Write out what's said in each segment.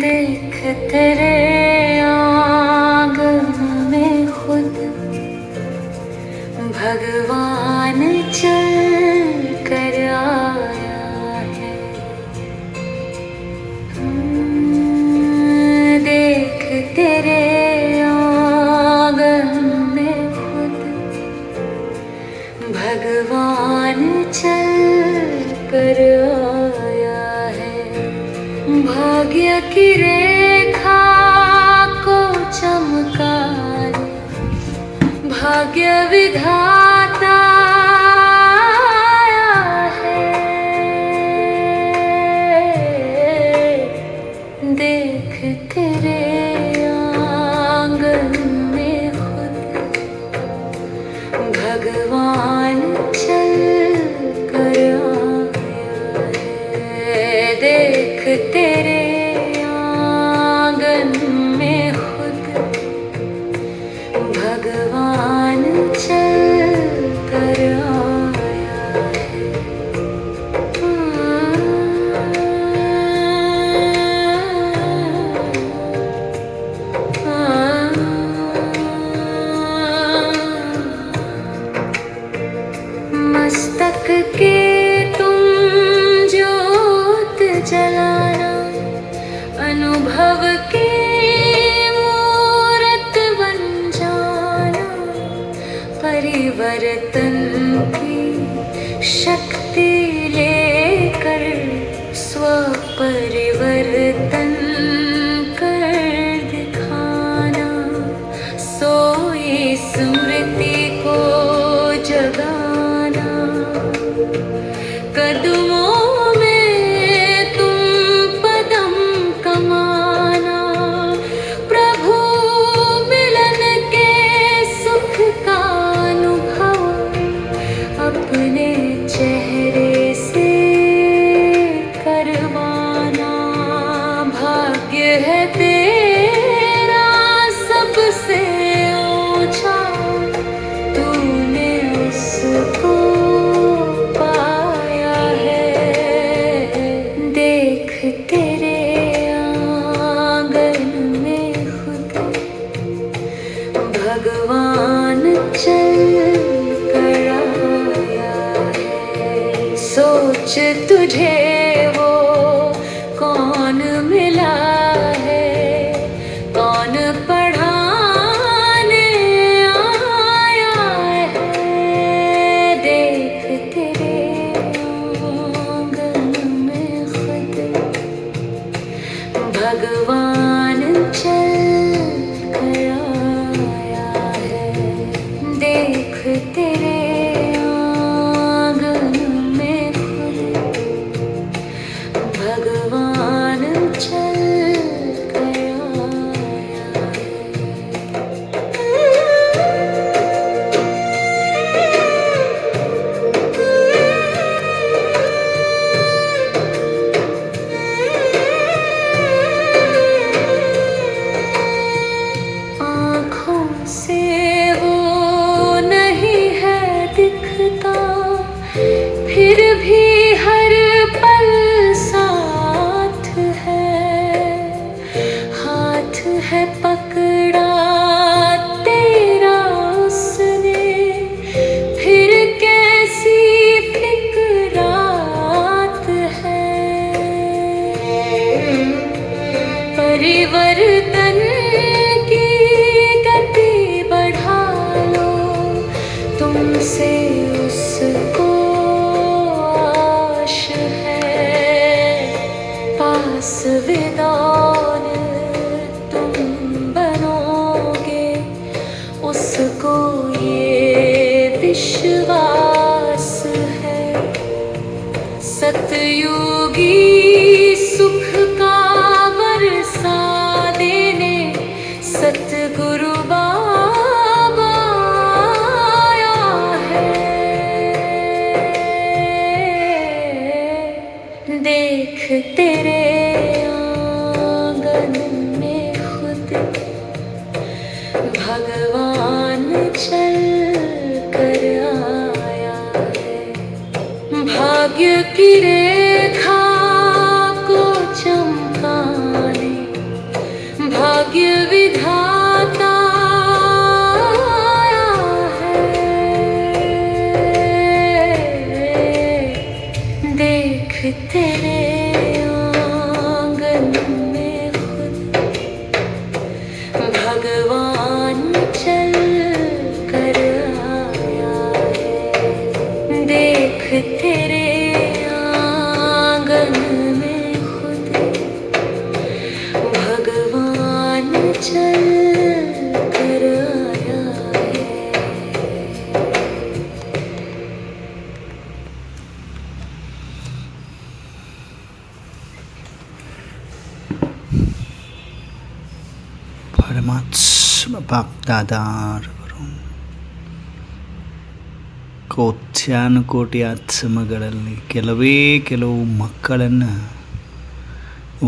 देख तेरे आंगन में खुद भगवान चल कर आया है। देख तेरे आंगन में खुद भगवान चल कर आया है। भाग्य की रेखा को चमका भाग्य विधाता आया है। देख तेरे आंगन में खुद भगवान चल कर आया है। देख तेरे आंगन में खुद भगवान चल कर आया है। मस्तक के तुम ज्योत जलाना, अनुभव की मूरत बन जाना, परिवर्तन की शक्ति लेकर स्वपरिवर्तन कर दिखाना, सोई स्मृति को जगाना, कदमों में तुम पदम कमाना, प्रभु मिलन के सुख का अनुभव अपने चेहरे से करवाना। भाग्य है तेरा सबसे ऊंचा, तूने उसको पाया है। देख तेरे आंगन में खुद भगवान चल कर आया है। सोच तुझे वो कौन मिला है, कौन पढ़ाने आया है। देख तेरे आंगन में खुद भगवान चल कर आया है। देख तेरे आंगन में खुद भगवान चल कर आया है। आँखों से वो नहीं है दिखता, फिर भी हर पल साथ है। हाथ है पकड़ा तेरा उसने, फिर कैसी फिक्रात है। परिवर्तन की गति बढ़ा लो, तुमसे उसको आश है। पास विदौर तुम बनोगे, उसको ये विश्वास है। सतयुगी सुख का बरसा देने सतगुरु बाबा आया है। देख तेरे आंगन में खुद भगवान चल कर आया है। भाग्य की रेखा में खुद भगवान चल कर आया है। देख तेरे आंगन में खुद भगवान चल कर आया है। ಪರಮಾತ್ಮ ಬಾಪ್ದಾದಾರವರು ಕೋಟ್ಯಾನುಕೋಟಿ ಆತ್ಮಗಳಲ್ಲಿ ಕೆಲವು ಮಕ್ಕಳನ್ನು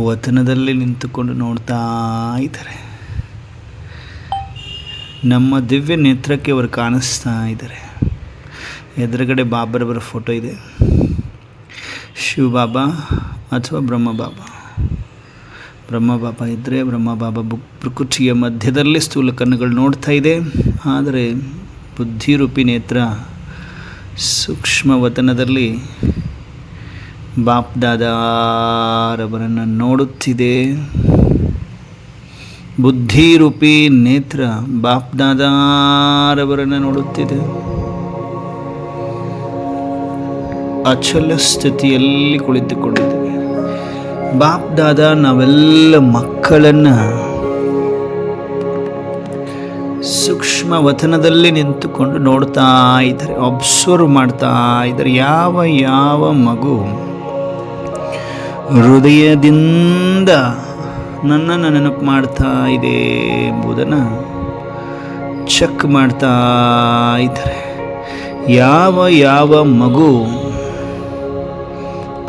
ವತನದಲ್ಲಿ ನಿಂತುಕೊಂಡು ನೋಡ್ತಾ ಇದ್ದಾರೆ. ನಮ್ಮ ದಿವ್ಯ ನೇತ್ರಕ್ಕೆ ಅವರು ಕಾಣಿಸ್ತಾ ಇದ್ದಾರೆ. ಎದುರುಗಡೆ ಬಾಬರವರ ಫೋಟೋ ಇದೆ. ಶಿವ ಬಾಬಾ ಅಥವಾ ಬ್ರಹ್ಮ ಬಾಬಾ ಇದ್ದರೆ ಬ್ರಹ್ಮ ಬಾಬಾ ಪ್ರಕೃತಿಯ ಮಧ್ಯದಲ್ಲಿ ಸ್ಥೂಲ ಕಣ್ಣುಗಳು ನೋಡ್ತಾ ಇದೆ. ಆದರೆ ಬುದ್ಧಿರೂಪಿ ನೇತ್ರ ಸೂಕ್ಷ್ಮ ವತನದಲ್ಲಿ ಬಾಪ್ ದಾದಾರವರನ್ನು ನೋಡುತ್ತಿದೆ. ಬುದ್ಧಿರೂಪಿ ನೇತ್ರ ಬಾಪ್ ದಾದಾರವರನ್ನು ನೋಡುತ್ತಿದೆ. ಅಚಲ ಸ್ಥಿತಿಯಲ್ಲಿ ಕುಳಿತುಕೊಂಡಿದ್ದೇವೆ. ಬಾಪ್ ದಾದಾ ನಾವೆಲ್ಲ ಮಕ್ಕಳನ್ನು ಸೂಕ್ಷ್ಮ ವತನದಲ್ಲಿ ನಿಂತುಕೊಂಡು ನೋಡ್ತಾ ಇದ್ದಾರೆ, ಅಬ್ಸರ್ವ್ ಮಾಡ್ತಾ ಇದ್ದಾರೆ. ಯಾವ ಮಗು ಹೃದಯದಿಂದ ನನ್ನನ್ನು ನೆನಪು ಮಾಡ್ತಾ ಇದೆ ಎಂಬುದನ್ನು ಚೆಕ್ ಮಾಡ್ತಾ ಇದ್ದಾರೆ. ಯಾವ ಮಗು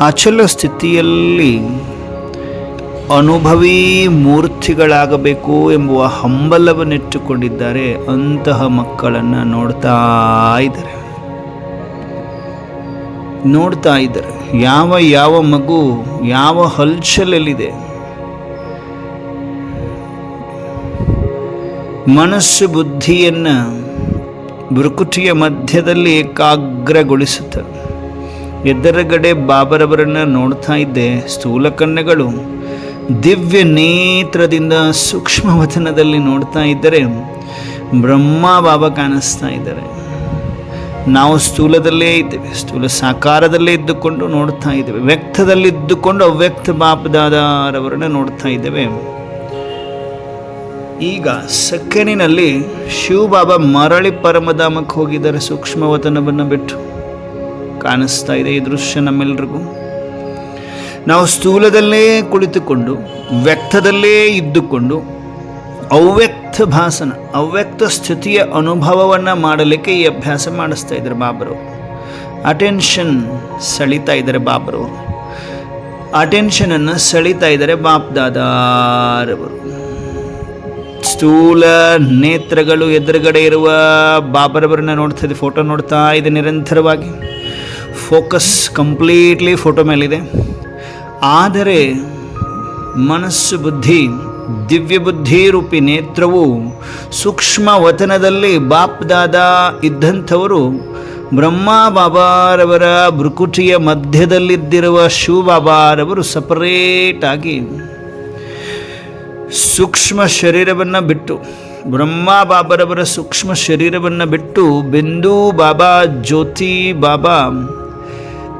ಅಚಲ ಸ್ಥಿತಿಯಲ್ಲಿ ಅನುಭವಿ ಮೂರ್ತಿಗಳಾಗಬೇಕು ಎಂಬುವ ಹಂಬಲವನ್ನಿಟ್ಟುಕೊಂಡಿದ್ದಾರೆ, ಅಂತಹ ಮಕ್ಕಳನ್ನು ನೋಡ್ತಾ ಇದ್ದಾರೆ. ಯಾವ ಮಗು ಯಾವ ಹಲ್ಚಲಲ್ಲಿದೆ, ಮನಸ್ಸು ಬುದ್ಧಿಯನ್ನು ಭ್ರುಕುಟಿಯ ಮಧ್ಯದಲ್ಲಿ ಏಕಾಗ್ರಗೊಳಿಸುತ್ತೆ. ಎದುರುಗಡೆ ಬಾಬರವರನ್ನು ನೋಡ್ತಾ ಇದ್ದೆ. ಸ್ಥೂಲ ಕಣ್ಣುಗಳು ದಿವ್ಯ ನೇತ್ರದಿಂದ ಸೂಕ್ಷ್ಮ ವತನದಲ್ಲಿ ನೋಡ್ತಾ ಇದ್ದರೆ ಬ್ರಹ್ಮ ಬಾಬಾ ಕಾಣಿಸ್ತಾ ಇದ್ದಾರೆ. ನಾವು ಸ್ಥೂಲದಲ್ಲೇ ಇದ್ದೇವೆ, ಸ್ಥೂಲ ಸಾಕಾರದಲ್ಲೇ ಇದ್ದುಕೊಂಡು ನೋಡ್ತಾ ಇದ್ದೇವೆ. ವ್ಯಕ್ತದಲ್ಲಿದ್ದುಕೊಂಡು ಅವ್ಯಕ್ತ ಬಾಪದಾದಾರವರನ್ನು ನೋಡ್ತಾ ಇದ್ದೇವೆ. ಈಗ ಸೆಕೆಂಡಿನಲ್ಲಿ ಶಿವ ಬಾಬಾ ಮರಳಿ ಪರಮಧಾಮಕ್ಕೆ ಹೋಗಿದ್ದಾರೆ. ಸೂಕ್ಷ್ಮ ವತನವನ್ನು ಬಿಟ್ಟು ಕಾಣಿಸ್ತಾ ಇದೆ ಈ ದೃಶ್ಯ ನಮ್ಮೆಲ್ಲರಿಗೂ. ನಾವು ಸ್ಥೂಲದಲ್ಲೇ ಕುಳಿತುಕೊಂಡು ವ್ಯಕ್ತದಲ್ಲೇ ಇದ್ದುಕೊಂಡು ಅವ್ಯಕ್ತ ಭಾಸನ, ಅವ್ಯಕ್ತ ಸ್ಥಿತಿಯ ಅನುಭವವನ್ನು ಮಾಡಲಿಕ್ಕೆ ಈ ಅಭ್ಯಾಸ ಮಾಡಿಸ್ತಾ ಇದ್ದಾರೆ ಬಾಬರು. ಅಟೆನ್ಷನ್ ಸೆಳೀತಾ ಇದ್ದಾರೆ ಬಾಬರು. ಅಟೆನ್ಷನನ್ನು ಸೆಳೀತಾ ಇದ್ದಾರೆ ಬಾಪ್ ದಾದಾರವರು. ಸ್ಥೂಲ ನೇತ್ರಗಳು ಎದುರುಗಡೆ ಇರುವ ಬಾಬರವರನ್ನ ನೋಡ್ತಾ ಇದೆ, ಫೋಟೋ ನೋಡ್ತಾ ಇದೆ ನಿರಂತರವಾಗಿ. ಫೋಕಸ್ ಕಂಪ್ಲೀಟ್ಲಿ ಫೋಟೋ ಮೇಲಿದೆ. ಆದರೆ ಮನಸ್ಸು ಬುದ್ಧಿ, ದಿವ್ಯ ಬುದ್ಧಿ ರೂಪಿ ನೇತ್ರವು ಸೂಕ್ಷ್ಮ ವತನದಲ್ಲಿ ಬಾಪ್ ದಾದಾ ಇದ್ದಂಥವರು ಬ್ರಹ್ಮ ಬಾಬಾರವರ ಭ್ರುಕುಟಿಯ ಮಧ್ಯದಲ್ಲಿದ್ದಿರುವ ಶಿವ ಬಾಬಾರವರು ಸಪರೇಟಾಗಿ ಸೂಕ್ಷ್ಮ ಶರೀರವನ್ನು ಬಿಟ್ಟು, ಬ್ರಹ್ಮ ಬಾಬರವರ ಸೂಕ್ಷ್ಮ ಶರೀರವನ್ನು ಬಿಟ್ಟು ಬಿಂದು ಬಾಬಾ, ಜ್ಯೋತಿ ಬಾಬಾ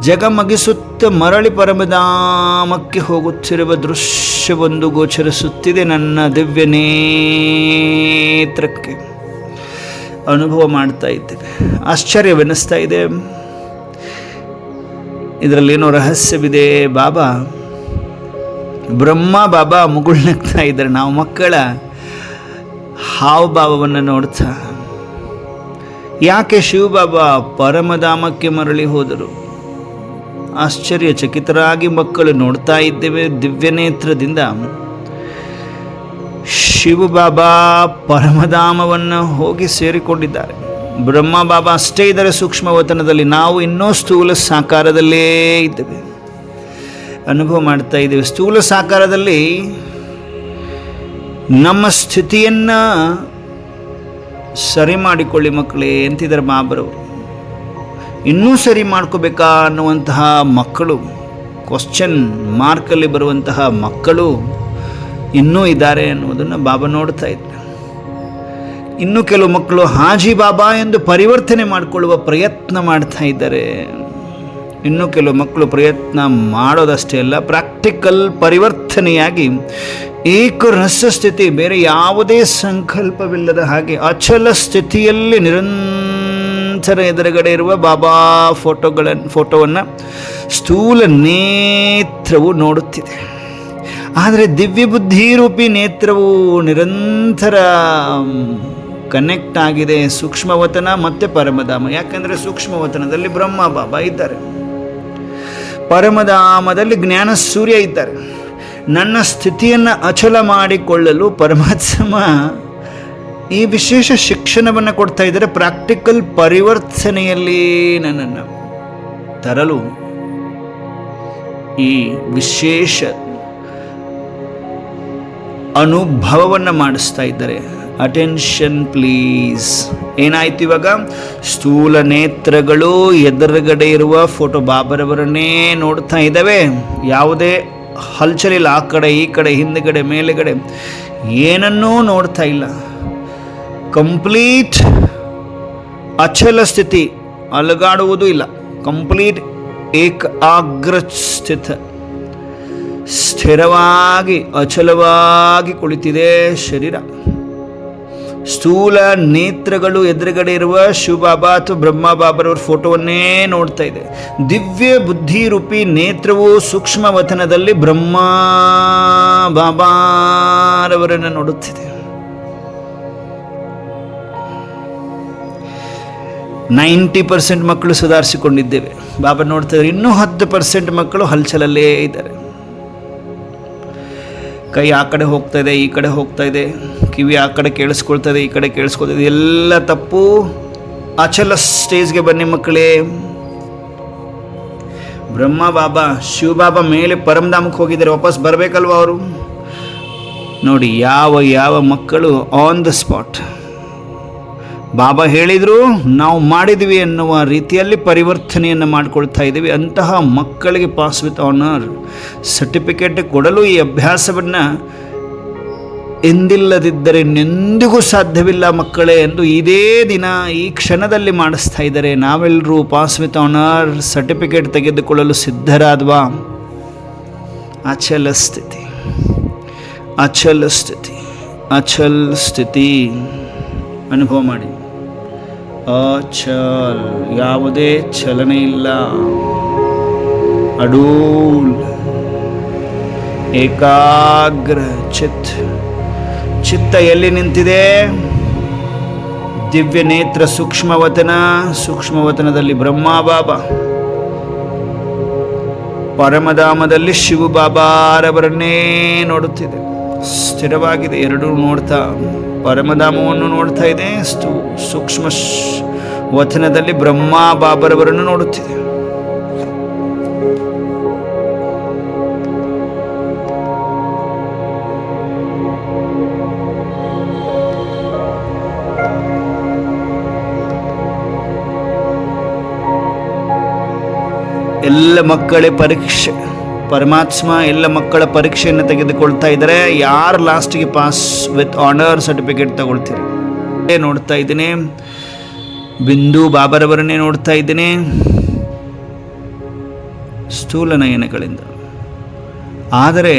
ಜಗಮಗಿಸುತ್ತ ಮರಳಿ ಪರಮಧಾಮಕ್ಕೆ ಹೋಗುತ್ತಿರುವ ದೃಶ್ಯವೊಂದು ಗೋಚರಿಸುತ್ತಿದೆ ನನ್ನ ದಿವ್ಯ ನೇತ್ರಕ್ಕೆ. ಅನುಭವ ಮಾಡ್ತಾ ಇದ್ದೇವೆ. ಆಶ್ಚರ್ಯವೆನಿಸ್ತಾ ಇದೆ. ಇದರಲ್ಲೇನೋ ರಹಸ್ಯವಿದೆ. ಬಾಬಾ ಬ್ರಹ್ಮ ಬಾಬಾ ಮುಗುಳ್ನಗ್ತಾ ಇದ್ದಾರೆ. ನಾವು ಮಕ್ಕಳ ಹಾವಭಾವವನ್ನು ನೋಡ್ತಾ, ಯಾಕೆ ಶಿವಬಾಬಾ ಪರಮಧಾಮಕ್ಕೆ ಮರಳಿ ಹೋದರು? ಆಶ್ಚರ್ಯಚಕಿತರಾಗಿ ಮಕ್ಕಳು ನೋಡ್ತಾ ಇದ್ದೇವೆ ದಿವ್ಯ ನೇತ್ರದಿಂದ. ಶಿವಬಾಬಾ ಪರಮಧಾಮವನ್ನು ಹೋಗಿ ಸೇರಿಕೊಂಡಿದ್ದಾರೆ. ಬ್ರಹ್ಮ ಬಾಬಾ ಅಷ್ಟೇ ಇದ್ದಾರೆ ಸೂಕ್ಷ್ಮ ವತನದಲ್ಲಿ. ನಾವು ಇನ್ನೂ ಸ್ಥೂಲ ಸಾಕಾರದಲ್ಲೇ ಇದ್ದೇವೆ, ಅನುಭವ ಮಾಡ್ತಾ ಇದ್ದೇವೆ. ಸ್ಥೂಲ ಸಾಕಾರದಲ್ಲಿ ನಮ್ಮ ಸ್ಥಿತಿಯನ್ನು ಸರಿ ಮಾಡಿಕೊಳ್ಳಿ ಮಕ್ಕಳೇ ಅಂತಿದ್ದಾರೆ ಬಾಬರವರು. ಇನ್ನೂ ಸರಿ ಮಾಡ್ಕೋಬೇಕಾ ಅನ್ನುವಂತಹ ಮಕ್ಕಳು, ಕ್ವಶ್ಚನ್ ಮಾರ್ಕಲ್ಲಿ ಬರುವಂತಹ ಮಕ್ಕಳು ಇನ್ನೂ ಇದ್ದಾರೆ ಅನ್ನೋದನ್ನು ಬಾಬಾ ನೋಡ್ತಾ ಇದ್ದಾರೆ. ಇನ್ನು ಕೆಲವು ಮಕ್ಕಳು ಹಾಜಿ ಬಾಬಾ ಎಂದು ಪರಿವರ್ತನೆ ಮಾಡಿಕೊಳ್ಳುವ ಪ್ರಯತ್ನ ಮಾಡ್ತಾ ಇದ್ದಾರೆ. ಇನ್ನು ಕೆಲವು ಮಕ್ಕಳು ಪ್ರಯತ್ನ ಮಾಡೋದಷ್ಟೇ ಅಲ್ಲ, ಪ್ರಾಕ್ಟಿಕಲ್ ಪರಿವರ್ತನೆಯಾಗಿ ಏಕರಸ ಸ್ಥಿತಿ, ಬೇರೆ ಯಾವುದೇ ಸಂಕಲ್ಪವಿಲ್ಲದ ಹಾಗೆ ಅಚಲ ಸ್ಥಿತಿಯಲ್ಲಿ ನಿರಂತರ ಎದುರುಗಡೆ ಇರುವ ಬಾಬಾ ಫೋಟೋವನ್ನು ಸ್ಥೂಲ ನೇತ್ರವು ನೋಡುತ್ತಿದೆ. ಆದರೆ ದಿವ್ಯ ಬುದ್ಧಿರೂಪಿ ನೇತ್ರವು ನಿರಂತರ ಕನೆಕ್ಟ್ ಆಗಿದೆ ಸೂಕ್ಷ್ಮವತನ ಮತ್ತು ಪರಮಧಾಮ. ಯಾಕಂದರೆ ಸೂಕ್ಷ್ಮವತನದಲ್ಲಿ ಬ್ರಹ್ಮ ಬಾಬಾ ಇದ್ದಾರೆ, ಪರಮಧಾಮದಲ್ಲಿ ಜ್ಞಾನ ಸೂರ್ಯ ಇದ್ದಾರೆ. ನನ್ನ ಸ್ಥಿತಿಯನ್ನು ಅಚಲ ಮಾಡಿಕೊಳ್ಳಲು ಪರಮಾತ್ಮ ಈ ವಿಶೇಷ ಶಿಕ್ಷಣವನ್ನು ಕೊಡ್ತಾ ಇದ್ದಾರೆ. ಪ್ರಾಕ್ಟಿಕಲ್ ಪರಿವರ್ತನೆಯಲ್ಲಿ ನನ್ನನ್ನು ತರಲು ಈ ವಿಶೇಷ ಅನುಭವವನ್ನು ಮಾಡಿಸ್ತಾ ಇದ್ದಾರೆ. Attention please. ಏನಾಯ್ತು ಇವಾಗ? ಸ್ಥೂಲ ನೇತ್ರಗಳು ಎದುರುಗಡೆ ಇರುವ ಫೋಟೋ ಬಾಬರವರನ್ನೇ ನೋಡ್ತಾ ಇದ್ದಾವೆ. ಯಾವುದೇ ಹಲ್ಚಲಿಲ್ಲ, ಆ ಕಡೆ ಈ ಕಡೆ ಹಿಂದುಗಡೆ ಮೇಲೆಗಡೆ ಏನನ್ನೂ ನೋಡ್ತಾ ಇಲ್ಲ. ಕಂಪ್ಲೀಟ್ ಅಚಲ ಸ್ಥಿತಿ, ಅಲುಗಾಡುವುದೂ ಇಲ್ಲ. ಕಂಪ್ಲೀಟ್ ಏಕಾಗ್ರ ಸ್ಥಿರವಾಗಿ ಅಚಲವಾಗಿ ಕುಳಿತಿದೆ ಶರೀರ. ಸ್ಥೂಲ ನೇತ್ರಗಳು ಎದುರುಗಡೆ ಇರುವ ಶಿವಬಾಬಾ ಅಥವಾ ಬ್ರಹ್ಮ ಬಾಬರವ್ರ ಫೋಟೋವನ್ನೇ ನೋಡ್ತಾ ಇದೆ. ದಿವ್ಯ ಬುದ್ಧಿರೂಪಿ ನೇತ್ರವು ಸೂಕ್ಷ್ಮವತನದಲ್ಲಿ ಬ್ರಹ್ಮ ಬಾಬಾರವರನ್ನು ನೋಡುತ್ತಿದೆ. 90% ಮಕ್ಕಳು ಸುಧಾರಿಸಿಕೊಂಡಿದ್ದೇವೆ, ಬಾಬಾ ನೋಡ್ತಾ ಇದ್ದಾರೆ. ಇನ್ನೂ 10% ಮಕ್ಕಳು ಹಲ್ಚಲಲ್ಲೇ ಇದ್ದಾರೆ. ಕೈ ಆ ಕಡೆ ಹೋಗ್ತಾ ಇದೆ, ಈ ಕಡೆ ಹೋಗ್ತಾ ಇದೆ, ಕಿವಿ ಆ ಕಡೆ ಕೇಳಿಸ್ಕೊಳ್ತಾ ಇದೆ, ಈ ಕಡೆ ಕೇಳಿಸ್ಕೊಳ್ತಾ ಇದೆ. ಎಲ್ಲ ತಪ್ಪು. ಅಚಲ ಸ್ಟೇಜ್ಗೆ ಬನ್ನಿ ಮಕ್ಕಳೇ. ಬ್ರಹ್ಮ ಬಾಬಾ ಶಿವಬಾಬಾ ಮೇಲೆ ಪರಮಧಾಮಕ್ಕೆ ಹೋಗಿದ್ದಾರೆ, ವಾಪಸ್ ಬರಬೇಕಲ್ವ ಅವರು? ನೋಡಿ, ಯಾವ ಮಕ್ಕಳು ಆನ್ ದ ಸ್ಪಾಟ್ ಬಾಬಾ ಹೇಳಿದರು ನಾವು ಮಾಡಿದ್ವಿ ಅನ್ನುವ ರೀತಿಯಲ್ಲಿ ಪರಿವರ್ತನೆಯನ್ನು ಮಾಡಿಕೊಳ್ತಾ ಇದ್ದೀವಿ. ಅಂತಹ ಮಕ್ಕಳಿಗೆ ಪಾಸ್ ವಿತ್ ಆನರ್ ಸರ್ಟಿಫಿಕೇಟ್ ಕೊಡಲು ಈ ಅಭ್ಯಾಸವನ್ನು ಎಂದಿಲ್ಲದಿದ್ದರೆ ಇನ್ನೆಂದಿಗೂ ಸಾಧ್ಯವಿಲ್ಲ ಮಕ್ಕಳೇ ಎಂದು ಇದೇ ದಿನ ಈ ಕ್ಷಣದಲ್ಲಿ ಮಾಡಿಸ್ತಾ ಇದ್ದಾರೆ. ನಾವೆಲ್ಲರೂ ಪಾಸ್ ವಿತ್ ಆನರ್ ಸರ್ಟಿಫಿಕೇಟ್ ತೆಗೆದುಕೊಳ್ಳಲು ಸಿದ್ಧರಾದ್ವಾ? ಅಚಲ ಸ್ಥಿತಿ, ಅಚಲ ಸ್ಥಿತಿ, ಅಚಲ ಸ್ಥಿತಿ ಅನುಭವ ಮಾಡಿ. ಅಚಲ್, ಯಾವುದೇ ಚಲನೆ ಇಲ್ಲ. ಅಡೂಲ್, ಏಕಾಗ್ರ ಚಿತ್ತ ಎಲ್ಲಿ ನಿಂತಿದೆ? ದಿವ್ಯ ನೇತ್ರ ಸೂಕ್ಷ್ಮವತನ, ಸೂಕ್ಷ್ಮವತನದಲ್ಲಿ ಬ್ರಹ್ಮ ಬಾಬಾ, ಪರಮಧಾಮದಲ್ಲಿ ಶಿವ ಬಾಬಾರವರನ್ನೇ ನೋಡುತ್ತಿದೆ. ಸ್ಥಿರವಾಗಿದೆ, ಎರಡೂ ನೋಡ್ತಾ ಪರಮಧಾಮವನ್ನು ನೋಡ್ತಾ ಇದೆ. ಸೂಕ್ಷ್ಮ ವತನದಲ್ಲಿ ಬ್ರಹ್ಮ ಬಾಬರವರನ್ನು ನೋಡುತ್ತಿದೆ. ಎಲ್ಲ ಮಕ್ಕಳೇ ಪರೀಕ್ಷೆ, ಪರಮಾತ್ಮ ಎಲ್ಲ ಮಕ್ಕಳ ಪರೀಕ್ಷೆಯನ್ನು ತೆಗೆದುಕೊಳ್ತಾ ಇದ್ದಾರೆ. ಯಾರು ಲಾಸ್ಟಿಗೆ ಪಾಸ್ ವಿತ್ ಆನರ್ ಸರ್ಟಿಫಿಕೇಟ್ ತಗೊಳ್ತೀರಿ? ನೋಡ್ತಾ ಇದ್ದೀನಿ, ಬಿಂದು ಬಾಬರವರನ್ನೇ ನೋಡ್ತಾ ಇದ್ದೀನಿ ಸ್ಥೂಲ ನಯನಗಳಿಂದ. ಆದರೆ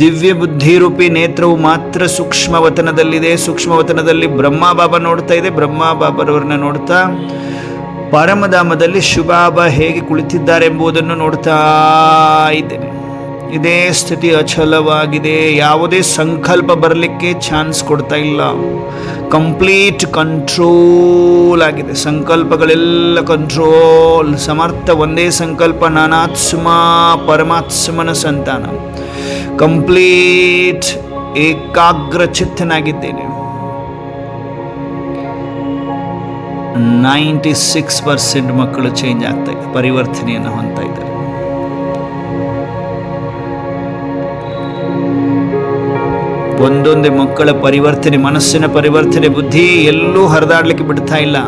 ದಿವ್ಯ ಬುದ್ಧಿರೂಪಿ ನೇತ್ರವು ಮಾತ್ರ ಸೂಕ್ಷ್ಮವತನದಲ್ಲಿದೆ. ಸೂಕ್ಷ್ಮವತನದಲ್ಲಿ ಬ್ರಹ್ಮ ಬಾಬಾ ನೋಡ್ತಾ ಇದೆ. ಬ್ರಹ್ಮ ಬಾಬರವರನ್ನ ನೋಡ್ತಾ ಪರಮಧಾಮದಲ್ಲಿ ಶಿವಬಾಬಾ ಹೇಗೆ ಕುಳಿತಿದ್ದಾರೆ ಎಂಬುದನ್ನು ನೋಡ್ತಾ ಇದ್ದೇನೆ. ಇದೇ ಸ್ಥಿತಿ ಅಚಲವಾಗಿದೆ. ಯಾವುದೇ ಸಂಕಲ್ಪ ಬರಲಿಕ್ಕೆ ಚಾನ್ಸ್ ಕೊಡ್ತಾ ಇಲ್ಲ. ಕಂಪ್ಲೀಟ್ ಕಂಟ್ರೋಲ್ ಆಗಿದೆ. ಸಂಕಲ್ಪಗಳೆಲ್ಲ ಕಂಟ್ರೋಲ್. ಸಮರ್ಥ ಒಂದೇ ಸಂಕಲ್ಪ, ನಾನಾತ್ಮ ಪರಮಾತ್ಮನ ಸಂತಾನ. ಕಂಪ್ಲೀಟ್ ಏಕಾಗ್ರ ಚಿತ್ತನಾಗಿದ್ದೇನೆ. 96% ಮಕ್ಕಳು ಚೇಂಜ್ ಆಗ್ತಾ ಇದೆ, ಪರಿವರ್ತನೆಯನ್ನು ಹೊಂದ್ತಾ ಇದ್ದಾರೆ. ಒಂದೊಂದೇ ಮಕ್ಕಳ ಪರಿವರ್ತನೆ, ಮನಸ್ಸಿನ ಪರಿವರ್ತನೆ, ಬುದ್ಧಿ ಎಲ್ಲೂ ಹರಿದಾಡ್ಲಿಕ್ಕೆ ಬಿಡ್ತಾ ಇಲ್ಲ.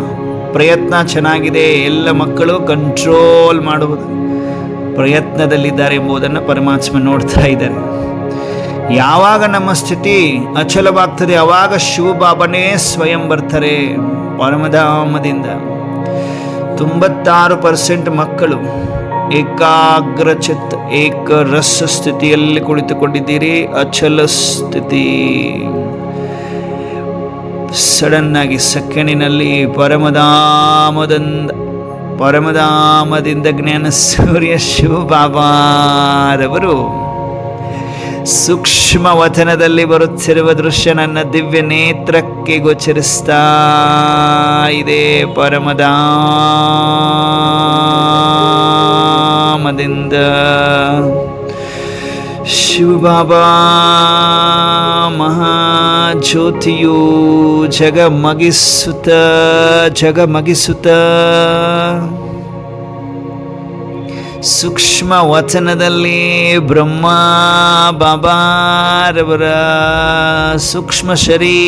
ಪ್ರಯತ್ನ ಚೆನ್ನಾಗಿದೆ. ಎಲ್ಲ ಮಕ್ಕಳು ಕಂಟ್ರೋಲ್ ಮಾಡುವುದು ಪ್ರಯತ್ನದಲ್ಲಿದ್ದಾರೆ ಎಂಬುದನ್ನು ಪರಮಾತ್ಮ ನೋಡ್ತಾ ಇದ್ದಾರೆ. ಯಾವಾಗ ನಮ್ಮ ಸ್ಥಿತಿ ಅಚಲವಾಗ್ತದೆ ಆವಾಗ ಶಿವಬಾಬನೇ ಸ್ವಯಂ ಬರ್ತಾರೆ ಪರಮಧಾಮದಿಂದ. 96% ಮಕ್ಕಳು ಏಕಾಗ್ರಚಿತ್ ಏಕರಸ ಸ್ಥಿತಿಯಲ್ಲಿ ಕುಳಿತುಕೊಂಡಿದ್ದೀರಿ. ಅಚಲ ಸ್ಥಿತಿ. ಸಡನ್ ಆಗಿ ಸೆಕೆಂಡಿನಲ್ಲಿ ಪರಮಧಾಮದಿಂದ ಜ್ಞಾನ ಸೂರ್ಯ ಶಿವಬಾಬಾರವರು ಸೂಕ್ಷ್ಮ ವಚನದಲ್ಲಿ ಬರುತ್ತಿರುವ ದೃಶ್ಯ ನನ್ನ ದಿವ್ಯ ನೇತ್ರಕ್ಕೆ ಗೋಚರಿಸ್ತಾ ಇದೆ. ಪರಮಧಾಮದಿಂದ ಶಿವಬಾಬಾ ಮಹಾಜ್ಯೋತಿಯು ಜಗಮಗಿಸುತ್ತ ಸೂಕ್ಷ್ಮ ವಚನದಲ್ಲಿ ಬ್ರಹ್ಮ ಬಾಬಾರವರ ಸೂಕ್ಷ್ಮ ಶರೀರದಲ್ಲಿ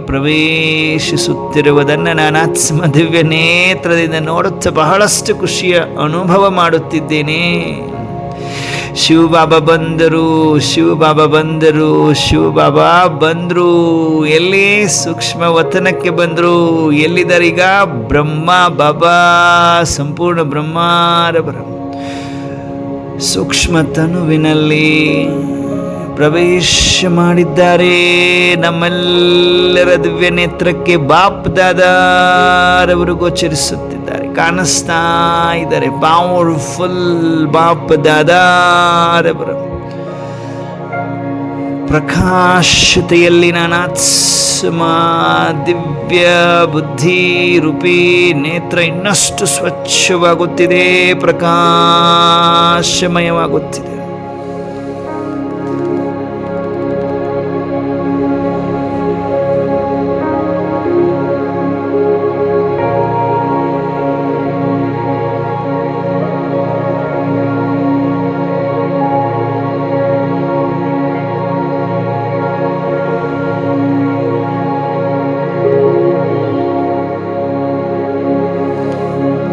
ಪ್ರವೇಶಿಸುತ್ತಿರುವುದನ್ನು ನಾನು ಆತ್ಮ ದಿವ್ಯ ನೇತ್ರದಿಂದ ನೋಡುತ್ತಾ ಬಹಳಷ್ಟು ಖುಷಿಯ ಅನುಭವ ಮಾಡುತ್ತಿದ್ದೇನೆ. ಶಿವಬಾಬಾ ಬಂದರು. ಎಲ್ಲಿ? ಸೂಕ್ಷ್ಮ ವತನಕ್ಕೆ ಬಂದರು. ಎಲ್ಲಿದ್ದಾರೀಗ? ಬ್ರಹ್ಮ ಬಾಬಾ ಸಂಪೂರ್ಣ ಬ್ರಹ್ಮಾರವರ ಸೂಕ್ಷ್ಮ ತನುವಿನಲ್ಲಿ ಪ್ರವೇಶ ಮಾಡಿದ್ದಾರೆ. ನಮ್ಮೆಲ್ಲರ ದಿವ್ಯ ನೇತ್ರಕ್ಕೆ ಬಾಪ್ ದಾದಾರವರು ಗೋಚರಿಸುತ್ತಿದ್ದಾರೆ, ಕಾಣಿಸ್ತಾ ಇದ್ದಾರೆ. ಪವರ್ಫುಲ್ ಬಾಪ್ ದಾದಾರವರು ಪ್ರಕಾಶತೆಯಲ್ಲಿ ನಾನಾತ್ಮ ದಿವ್ಯ ಬುದ್ಧಿ ರೂಪಿ ನೇತ್ರ ಇನ್ನಷ್ಟು ಸ್ವಚ್ಛವಾಗುತ್ತಿದೆ, ಪ್ರಕಾಶಮಯವಾಗುತ್ತಿದೆ.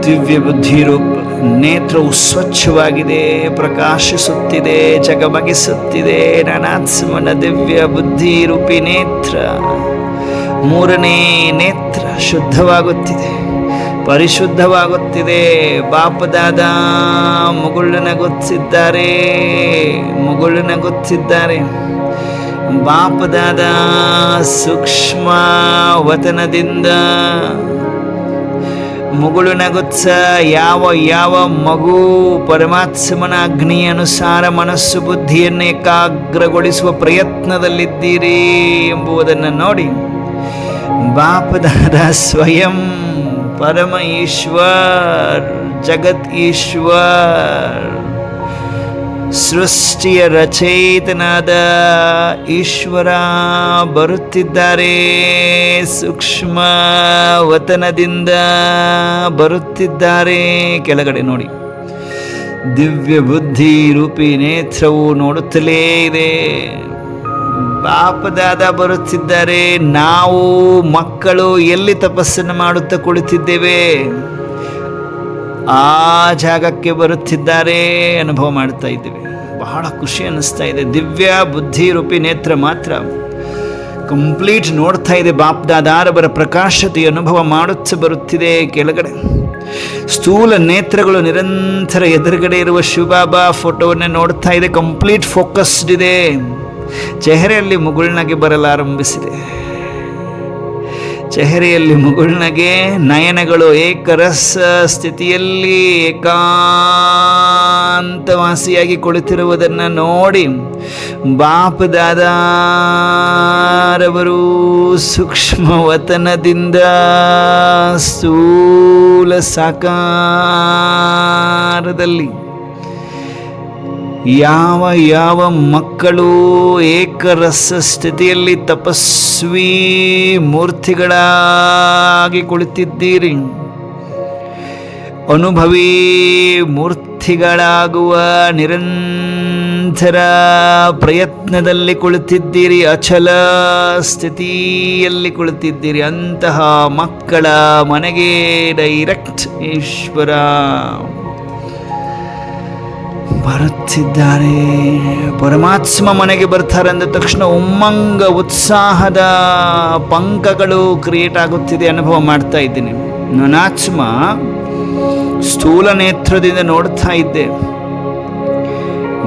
ದಿವ್ಯ ಬುದ್ಧಿ ರೂಪ ನೇತ್ರವು ಸ್ವಚ್ಛವಾಗಿದೆ, ಪ್ರಕಾಶಿಸುತ್ತಿದೆ, ಜಗಮಗಿಸುತ್ತಿದೆ. ನಾನಾತ್ಮನ ದಿವ್ಯ ಬುದ್ಧಿ ರೂಪಿ ನೇತ್ರ, ಮೂರನೇ ನೇತ್ರ ಶುದ್ಧವಾಗುತ್ತಿದೆ, ಪರಿಶುದ್ಧವಾಗುತ್ತಿದೆ. ಬಾಪದಾದ ಮುಗುಳ್ನಗುತ್ತಿದ್ದಾರೆ. ಬಾಪದಾದ ಸೂಕ್ಷ್ಮ ವತನದಿಂದ ಮುಗುಳು ನಗುತ್ಸ ಯಾವ ಮಗು ಪರಮಾತ್ಮನ ಅಗ್ನಿಯ ಅನುಸಾರ ಮನಸ್ಸು ಬುದ್ಧಿಯನ್ನು ಏಕಾಗ್ರಗೊಳಿಸುವ ಪ್ರಯತ್ನದಲ್ಲಿದ್ದೀರಿ ಎಂಬುದನ್ನು ನೋಡಿ ಬಾಪದಾದ ಸ್ವಯಂ ಪರಮ ಈಶ್ವರ್, ಜಗತ್ ಈಶ್ವರ್, ಸೃಷ್ಟಿಯ ರಚಯಿತನಾದ ಈಶ್ವರ ಬರುತ್ತಿದ್ದಾರೆ. ಸೂಕ್ಷ್ಮ ವತನದಿಂದ ಬರುತ್ತಿದ್ದಾರೆ. ಕೆಳಗಡೆ ನೋಡಿ, ದಿವ್ಯ ಬುದ್ಧಿ ರೂಪಿ ನೇತ್ರವು ನೋಡುತ್ತಲೇ ಇದೆ. ಬಾಪದಾದ ಬರುತ್ತಿದ್ದಾರೆ. ನಾವು ಮಕ್ಕಳು ಎಲ್ಲಿ ತಪಸ್ಸನ್ನು ಮಾಡುತ್ತಾ ಕುಳಿತಿದ್ದೇವೆ ಆ ಜಾಗಕ್ಕೆ ಬರುತ್ತಿದ್ದಾರೆ, ಅನುಭವ ಮಾಡ್ತಾ ಇದ್ದೇವೆ. ಬಹಳ ಖುಷಿ ಅನ್ನಿಸ್ತಾ ಇದೆ. ದಿವ್ಯ ಬುದ್ಧಿ ರೂಪಿ ನೇತ್ರ ಮಾತ್ರ ಕಂಪ್ಲೀಟ್ ನೋಡ್ತಾ ಇದೆ. ಬಾಪ್ದಾದಾರವರ ಪ್ರಕಾಶತೆಯ ಅನುಭವ ಮಾಡುತ್ತಾ ಬರುತ್ತಿದೆ. ಕೆಳಗಡೆ ಸ್ಥೂಲ ನೇತ್ರಗಳು ನಿರಂತರ ಎದುರುಗಡೆ ಇರುವ ಶಿವಬಾಬಾ ಫೋಟೋವನ್ನೇ ನೋಡ್ತಾ ಇದೆ. ಕಂಪ್ಲೀಟ್ ಫೋಕಸ್ಡ್ ಇದೆ. ಚೆಹರೆಯಲ್ಲಿ ಮುಗುಳ್ನಗೆ ಬರಲಾರಂಭಿಸಿದೆ. ಚೆಹರೆಯಲ್ಲಿ ಮುಗುಳ್ನಗೆ, ನಯನಗಳು ಏಕರಸ ಸ್ಥಿತಿಯಲ್ಲಿ ಏಕಾಂತವಾಸಿಯಾಗಿ ಕುಳಿತಿರುವುದನ್ನು ನೋಡಿ ಬಾಪದಾದಾರವರು ಸೂಕ್ಷ್ಮ ವತನದಿಂದ ಸ್ಥೂಲ ಸಾಕಾರದಲ್ಲಿ ಯಾವ ಮಕ್ಕಳು ಏಕರಸ ಸ್ಥಿತಿಯಲ್ಲಿ ತಪಸ್ವಿ ಮೂರ್ತಿಗಳಾಗಿ ಕುಳಿತಿದ್ದೀರಿ, ಅನುಭವಿ ಮೂರ್ತಿಗಳಾಗುವ ನಿರಂತರ ನಿರಂತರ ಪ್ರಯತ್ನದಲ್ಲಿ ಕುಳಿತಿದ್ದೀರಿ, ಅಚಲ ಸ್ಥಿತಿಯಲ್ಲಿ ಕುಳಿತಿದ್ದೀರಿ. ಅಂತಹ ಮಕ್ಕಳ ಮನೆಗೆ ಡೈರೆಕ್ಟ್ ಈಶ್ವರ ಬರುತ್ತಿದ್ದಾರೆ. ಪರಮಾತ್ಮ ಮನೆಗೆ ಬರ್ತಾರೆ ಅಂದ ತಕ್ಷಣ ಉಮ್ಮಂಗ ಉತ್ಸಾಹದ ಪಂಕಗಳು ಕ್ರಿಯೇಟ್ ಆಗುತ್ತಿದೆ, ಅನುಭವ ಮಾಡ್ತಾ ಇದ್ದೀನಿ. ನನಾತ್ಮ ಸ್ಥೂಲ ನೇತ್ರದಿಂದ ನೋಡ್ತಾ ಇದ್ದೆ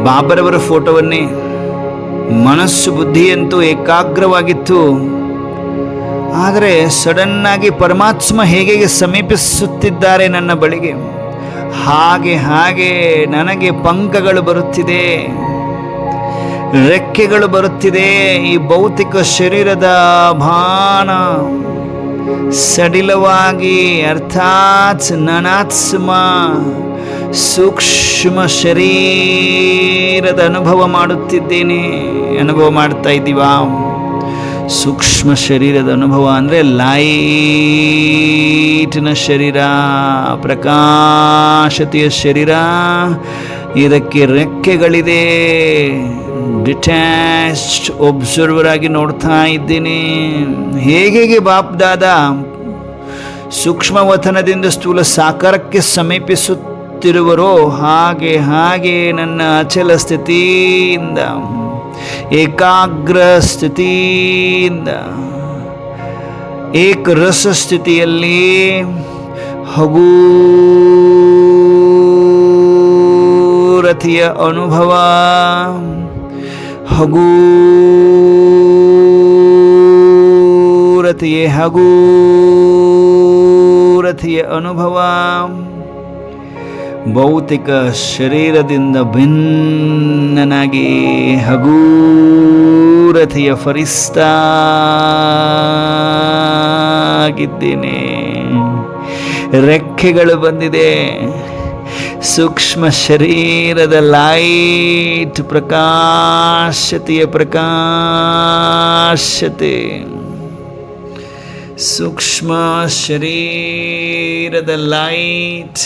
ಬಾಬರವರ ಫೋಟೋವನ್ನೇ. ಮನಸ್ಸು ಬುದ್ಧಿಯಂತೂ ಏಕಾಗ್ರವಾಗಿತ್ತು. ಆದರೆ ಸಡನ್ನಾಗಿ ಪರಮಾತ್ಮ ಹೇಗೆ ಸಮೀಪಿಸುತ್ತಿದ್ದಾರೆ ನನ್ನ ಬಳಿಗೆ, ಹಾಗೆ ನನಗೆ ಪಂಕಗಳು ಬರುತ್ತಿದೆ, ರೆಕ್ಕೆಗಳು ಬರುತ್ತಿದೆ. ಈ ಭೌತಿಕ ಶರೀರದ ಭಾನ ಸಡಿಲವಾಗಿ, ಅರ್ಥಾತ್ ನನಾತ್ಮ ಸೂಕ್ಷ್ಮ ಶರೀರದ ಅನುಭವ ಮಾಡುತ್ತಿದ್ದೇನೆ. ಅನುಭವ ಮಾಡ್ತಾ ಇದ್ದೀವಾ? ಸೂಕ್ಷ್ಮ ಶರೀರದ ಅನುಭವ ಅಂದರೆ ಲೈಟಿನ ಶರೀರ, ಪ್ರಕಾಶತೆಯ ಶರೀರ. ಇದಕ್ಕೆ ರೆಕ್ಕೆಗಳಿದೆ. ಡಿಟ್ಯಾಚ್ಡ್ ಒಬ್ಸರ್ವರ್ ಆಗಿ ನೋಡ್ತಾ ಇದ್ದೀನಿ. ಹೇಗೆ ಬಾಪ್ದಾದ ಸೂಕ್ಷ್ಮವತನದಿಂದ ಸ್ಥೂಲ ಸಾಕಾರಕ್ಕೆ ಸಮೀಪಿಸುತ್ತಿರುವರೋ ಹಾಗೆ ನನ್ನ ಅಚಲ ಸ್ಥಿತಿಯಿಂದ, ಏಕಾಗ್ರ ಸ್ಥಿತಿಯಿಂದ, ಏಕರಸ ಸ್ಥಿತಿಯಲ್ಲಿ ಹಗೂರತಿಯ ಅನುಭವ, ಹಗೂರತಿಯ ಅನುಭವ. ಭೌತಿಕ ಶರೀರದಿಂದ ಭಿನ್ನನಾಗಿ ಹಗೂರತಿಯ ಫರಿಸ್ತಾ ಆಗಿದ್ದೇನೆ. ರೆಕ್ಕೆಗಳು ಬಂದಿದೆ. ಸೂಕ್ಷ್ಮ ಶರೀರದ ಲೈಟ್, ಪ್ರಕಾಶತೆಯ ಪ್ರಕಾಶತೆ. ಸೂಕ್ಷ್ಮ ಶರೀರದ ಲೈಟ್,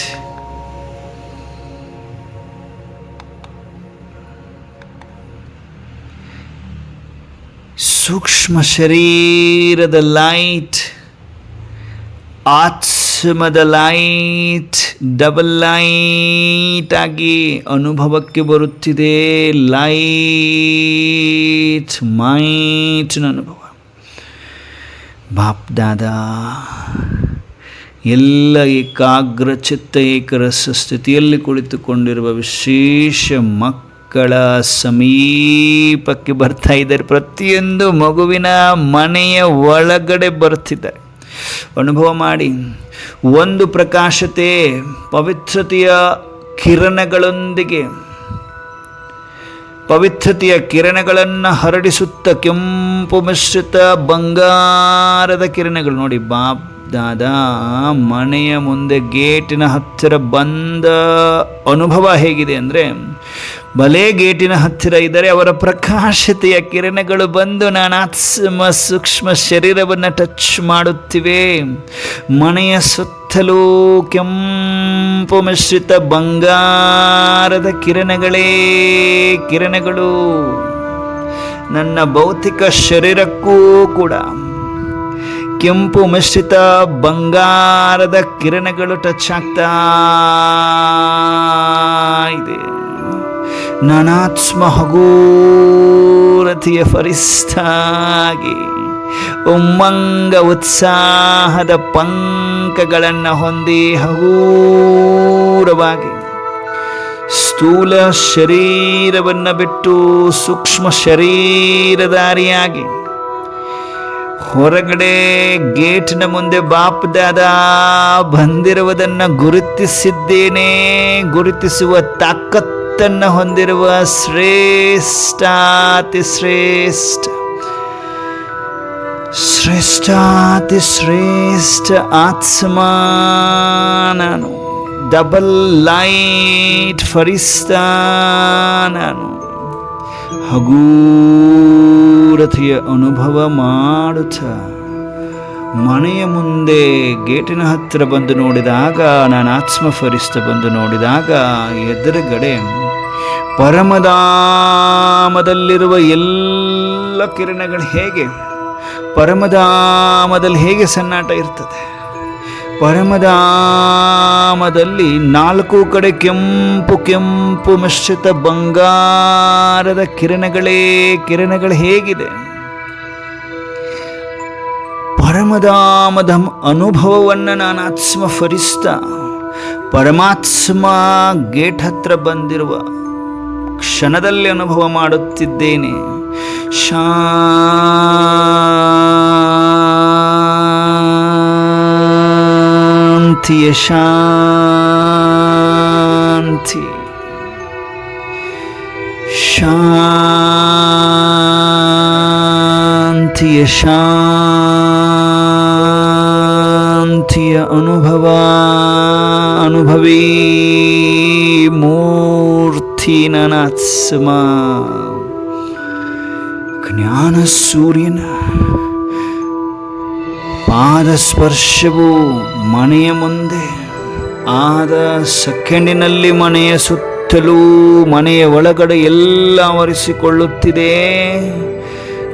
ಸೂಕ್ಷ್ಮ ಶರೀರದ ಲೈಟ್, ಆತ್ಮದ ಲೈಟ್ ಡಬಲ್ ಲೈಟ್ ಆಗಿ ಅನುಭವಕ್ಕೆ ಬರುತ್ತಿದೆ. ಲೈಟ್ ಮೈಟ್ನ ಅನುಭವ. ಬಾಪ್ದಾದ ಎಲ್ಲ ಏಕಾಗ್ರ ಚಿತ್ತ ಏಕರಸ ಸ್ಥಿತಿಯಲ್ಲಿ ಕುಳಿತುಕೊಂಡಿರುವ ವಿಶೇಷ ಮಕ್ಕಳ ಸಮೀಪಕ್ಕೆ ಬರ್ತಾ ಇದ್ದಾರೆ. ಪ್ರತಿಯೊಂದು ಮಗುವಿನ ಮನೆಯ ಒಳಗಡೆ ಬರ್ತಿದ್ದಾರೆ. ಅನುಭವ ಮಾಡಿ. ಒಂದು ಪ್ರಕಾಶತೆ ಪವಿತ್ರತೆಯ ಕಿರಣಗಳೊಂದಿಗೆ, ಪವಿತ್ರತೆಯ ಕಿರಣಗಳನ್ನು ಹರಡಿಸುತ್ತ ಕೆಂಪು ಮಿಶ್ರಿತ ಬಂಗಾರದ ಕಿರಣಗಳು. ನೋಡಿ, ಬಾಪ್ ದಾದ ಮನೆಯ ಮುಂದೆ ಗೇಟಿನ ಹತ್ತಿರ ಬಂದ ಅನುಭವ ಹೇಗಿದೆ ಅಂದರೆ, ಭಲೇ ಗೇಟಿನ ಹತ್ತಿರ ಇದ್ದರೆ ಅವರ ಪ್ರಕಾಶತೆಯ ಕಿರಣಗಳು ಬಂದು ನಾನಾತ್ಮ ಸೂಕ್ಷ್ಮ ಶರೀರವನ್ನು ಟಚ್ ಮಾಡುತ್ತಿವೆ. ಮನೆಯ ಸುತ್ತಲೂ ಕೆಂಪು ಮಿಶ್ರಿತ ಬಂಗಾರದ ಕಿರಣಗಳು. ನನ್ನ ಭೌತಿಕ ಶರೀರಕ್ಕೂ ಕೂಡ ಕೆಂಪು ಮಿಶ್ರಿತ ಬಂಗಾರದ ಕಿರಣಗಳು ಟಚ್ ಆಗ್ತಾ ಇದೆ. ನಾನಾತ್ಮ ಹಗೂರತಿಯ ಫರಿಸ್ತಾಗಿ ಉಮ್ಮಂಗ ಉತ್ಸಾಹದ ಪಂಕಗಳನ್ನು ಹೊಂದಿ ಹಗೂರವಾಗಿ ಸ್ಥೂಲ ಶರೀರವನ್ನು ಬಿಟ್ಟು ಸೂಕ್ಷ್ಮ ಶರೀರಧಾರಿಯಾಗಿ ಹೊರಗಡೆ ಗೇಟ್ನ ಮುಂದೆ ಬಾಪ್ದಾದ ಬಂದಿರುವುದನ್ನು ಗುರುತಿಸಿದ್ದೇನೆ. ಗುರುತಿಸುವ ತಾಕತ್ತನ್ನು ಹೊಂದಿರುವ ಶ್ರೇಷ್ಠಾತಿ ಶ್ರೇಷ್ಠ ಆತ್ಮ ನಾನು. ಡಬಲ್ ಲೈಟ್ ಫರಿಸ್ತಾ ನಾನು. ಹಗೂರತೆಯ ಅನುಭವ ಮಾಡುತ್ತ ಮನೆಯ ಮುಂದೆ ಗೇಟಿನ ಹತ್ತಿರ ಬಂದು ನೋಡಿದಾಗ, ನಾನು ಆತ್ಮ ಫರಿಸ್ತ ಬಂದು ನೋಡಿದಾಗ ಎದುರುಗಡೆ ಪರಮಧಾಮದಲ್ಲಿರುವ ಎಲ್ಲ ಕಿರಣಗಳು ಹೇಗೆ ಪರಮಧಾಮದಲ್ಲಿ ಹೇಗೆ ಸನ್ನಾಟ ಇರ್ತದೆ. ಪರಮಧಾಮದಲ್ಲಿ 4 ಕಡೆ ಕೆಂಪು ಕೆಂಪು ಮಿಶ್ರಿತ ಬಂಗಾರದ ಕಿರಣಗಳು ಹೇಗಿದೆ. ಪರಮಧಾಮದ ಅನುಭವವನ್ನು ನಾನು ಆತ್ಮ ಫರಿಸ್ತಾ ಪರಮಾತ್ಮ ಗೇಟ್ ಹತ್ರ ಬಂದಿರುವ ಕ್ಷಣದಲ್ಲಿ ಅನುಭವ ಮಾಡುತ್ತಿದ್ದೇನೆ. ಶಾಂತಿಯ ಶಾಂತಿ, ಶಾಂತಿಯ ಶಾಂತಿಯ ಅನುಭವೀ ಮೂರ್ತಿ ನನಾತ್ಮ. ಜ್ಞಾನ ಸೂರ್ಯನ ಪಾದಸ್ಪರ್ಶವು ಮನೆಯ ಮುಂದೆ ಆದ ಸೆಕೆಂಡಿನಲ್ಲಿ ಮನೆಯ ಸುತ್ತಲೂ ಮನೆಯ ಒಳಗಡೆ ಎಲ್ಲ ಆವರಿಸಿಕೊಳ್ಳುತ್ತಿದೆ.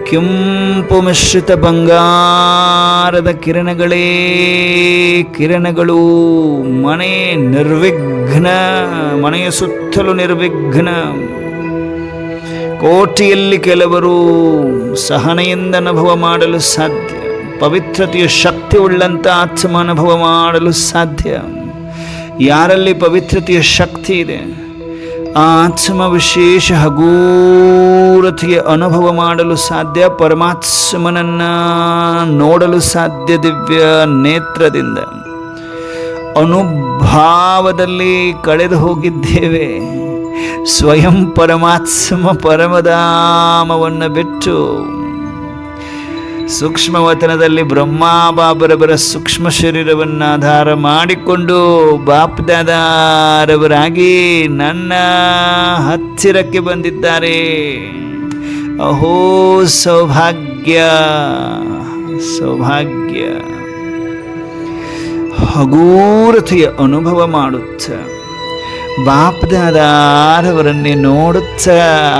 ಕೆಂಪು ಮಿಶ್ರಿತ ಬಂಗಾರದ ಕಿರಣಗಳು ಮನೆಯ ಸುತ್ತಲೂ ನಿರ್ವಿಘ್ನ. ಕೋಟಿಯಲ್ಲಿ ಕೆಲವರು ಸಹನೆಯಿಂದ ಅನುಭವ ಮಾಡಲು ಸಾಧ್ಯ. ಪವಿತ್ರತೆಯ ಶಕ್ತಿ ಉಳ್ಳಂಥ ಆತ್ಮ ಅನುಭವ ಮಾಡಲು ಸಾಧ್ಯ. ಯಾರಲ್ಲಿ ಪವಿತ್ರತೆಯ ಶಕ್ತಿ ಇದೆ ಆ ಆತ್ಮ ವಿಶೇಷ ಹಗೂರತೆಯ ಅನುಭವ ಮಾಡಲು ಸಾಧ್ಯ. ಪರಮಾತ್ಮನನ್ನು ನೋಡಲು ಸಾಧ್ಯ ದಿವ್ಯ ನೇತ್ರದಿಂದ. ಅನುಭಾವದಲ್ಲಿ ಕಳೆದು ಹೋಗಿದ್ದೇವೆ. ಸ್ವಯಂ ಪರಮಾತ್ಮ ಪರಮಧಾಮವನ್ನು ಬಿಟ್ಟು ಸೂಕ್ಷ್ಮವತನದಲ್ಲಿ ಬ್ರಹ್ಮಾಬಾಬರವರ ಸೂಕ್ಷ್ಮ ಶರೀರವನ್ನು ಆಧಾರ ಮಾಡಿಕೊಂಡು ಬಾಪ್ದಾದಾರವರಾಗಿ ನನ್ನ ಹತ್ತಿರಕ್ಕೆ ಬಂದಿದ್ದಾರೆ. ಅಹೋ ಸೌಭಾಗ್ಯ, ಸೌಭಾಗ್ಯ. ಹಗೂರತೆಯ ಅನುಭವ ಮಾಡುತ್ತ ಬಾಪ್ದಾದಾರವರನ್ನೇ ನೋಡುತ್ತ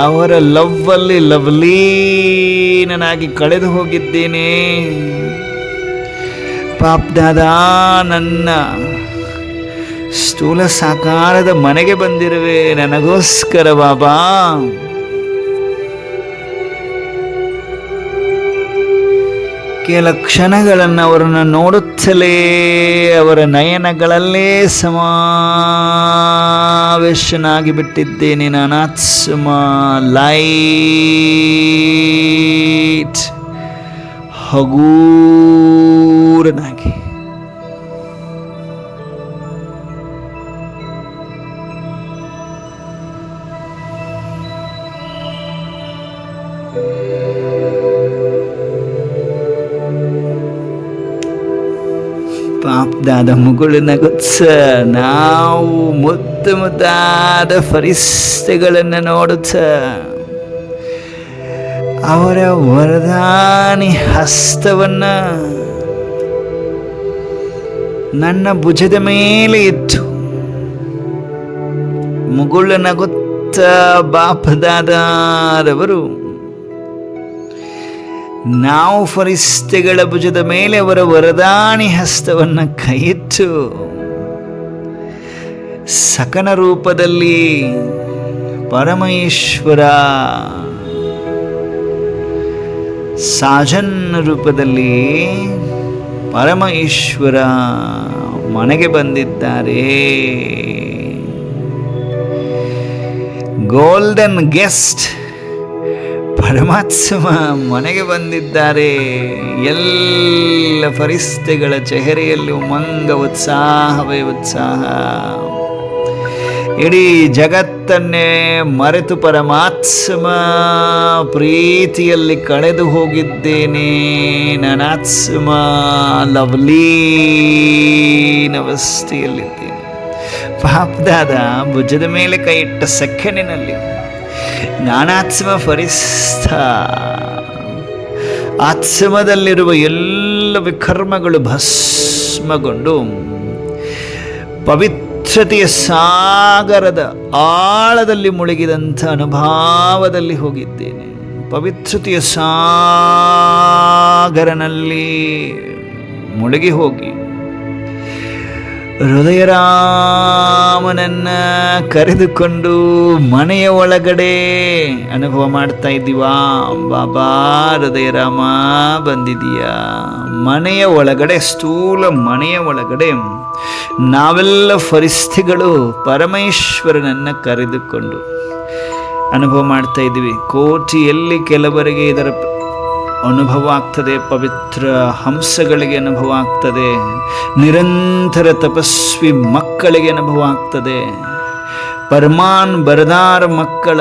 ಅವರ ಲವ್ವಲ್ಲಿ ಲವ್ಲೀನಾಗಿ ಕಳೆದು ಹೋಗಿದ್ದೇನೆ. ಬಾಪ್ದಾದಾ ನನ್ನ ಸ್ಥೂಲ ಸಾಕಾರದ ಮನೆಗೆ ಬಂದಿರುವೆ ನನಗೋಸ್ಕರ ಬಾಬಾ. ಕೆಲ ಕ್ಷಣಗಳನ್ನು ಅವರನ್ನು ನೋಡುತ್ತಲೇ ಅವರ ನಯನಗಳಲ್ಲೇ ಸಮಾವೇಶನಾಗಿ ಬಿಟ್ಟಿದ್ದೇನೆ. ನಾನಾತ್ಮ ಲೈಟ್ ಹಗೂರನಾಗಿ. ಪಾಪ್ದಾದ ಮುಗುಳು ನಗುತ್ಸ ನಾವು ಮುದ್ದು ಮುದ್ದಾದ ಫರಿಸ್ತೆಗಳನ್ನು ನೋಡುತ್ತ ಅವರ ವರದಾನಿ ಹಸ್ತವನ್ನು ನನ್ನ ಭುಜದ ಮೇಲೆ ಇತ್ತು ಮುಗುಳು ನಗುತ್ತ ಬಾಪದಾದರವರು ನಾವು ಫರಿಸ್ತೆಗಳ ಭುಜದ ಮೇಲೆ ಅವರ ವರದಾನಿ ಹಸ್ತವನ್ನು ಕೈಯಿಟ್ಟು ಸಕನ ರೂಪದಲ್ಲಿ ಪರಮೇಶ್ವರ ಸಾಜನ್ ರೂಪದಲ್ಲಿ ಪರಮೇಶ್ವರ ಮನೆಗೆ ಬಂದಿದ್ದಾರೆ. ಗೋಲ್ಡನ್ ಗೆಸ್ಟ್ ಪರಮಾತ್ಮ ಮನೆಗೆ ಬಂದಿದ್ದಾರೆ. ಎಲ್ಲ ಫರಿಸ್ತೆಗಳ ಚೆಹರೆಯಲ್ಲಿ ಉಮಂಗ ಉತ್ಸಾಹವೇ ಉತ್ಸಾಹ. ಇಡೀ ಜಗತ್ತನ್ನೇ ಮರೆತು ಪರಮಾತ್ಮ ಪ್ರೀತಿಯಲ್ಲಿ ಕಳೆದು ಹೋಗಿದ್ದೇನೆ. ನನಾತ್ಮ ಲವ್ಲೀನವಸ್ಥೆಯಲ್ಲಿದ್ದೇನೆ. ಪಾಪ್ದಾದ ಭುಜದ ಮೇಲೆ ಕೈ ಇಟ್ಟ ಸೆಕೆಂಡಿನಲ್ಲಿ ನಾನಾತ್ಮ ಫರಿಸ್ತ ಆತ್ಮದಲ್ಲಿರುವ ಎಲ್ಲ ವಿಕರ್ಮಗಳು ಭಸ್ಮಗೊಂಡು ಪವಿತ್ರ ಪವಿತ್ರತೆಯ ಸಾಗರದ ಆಳದಲ್ಲಿ ಮುಳುಗಿದಂಥ ಅನುಭವದಲ್ಲಿ ಹೋಗಿದ್ದೇನೆ. ಪವಿತ್ರತೆಯ ಸಾಗರನಲ್ಲಿ ಮುಳುಗಿ ಹೋಗಿ ಹೃದಯರಾಮನನ್ನ ಕರೆದುಕೊಂಡು ಮನೆಯ ಒಳಗಡೆ ಅನುಭವ ಮಾಡ್ತಾ ಇದ್ದೀವಾ? ಬಾಬಾ ಹೃದಯರಾಮ ಬಂದಿದೀಯಾ? ಮನೆಯ ಒಳಗಡೆ, ಸ್ಥೂಲ ಮನೆಯ ಒಳಗಡೆ ನಾವೆಲ್ಲ ಫರಿಸ್ತಿಗಳು ಪರಮೇಶ್ವರನನ್ನು ಕರೆದುಕೊಂಡು ಅನುಭವ ಮಾಡ್ತಾ ಇದ್ದೀವಿ. ಕೋಟಿಯಲ್ಲಿ ಕೆಲವರಿಗೆ ಇದರ ಅನುಭವ ಆಗ್ತದೆ, ಪವಿತ್ರ ಹಂಸಗಳಿಗೆ ಅನುಭವ ಆಗ್ತದೆ, ನಿರಂತರ ತಪಸ್ವಿ ಮಕ್ಕಳಿಗೆ ಅನುಭವ ಆಗ್ತದೆ, ಪರಮಾನ್ ಬರದಾರ ಮಕ್ಕಳ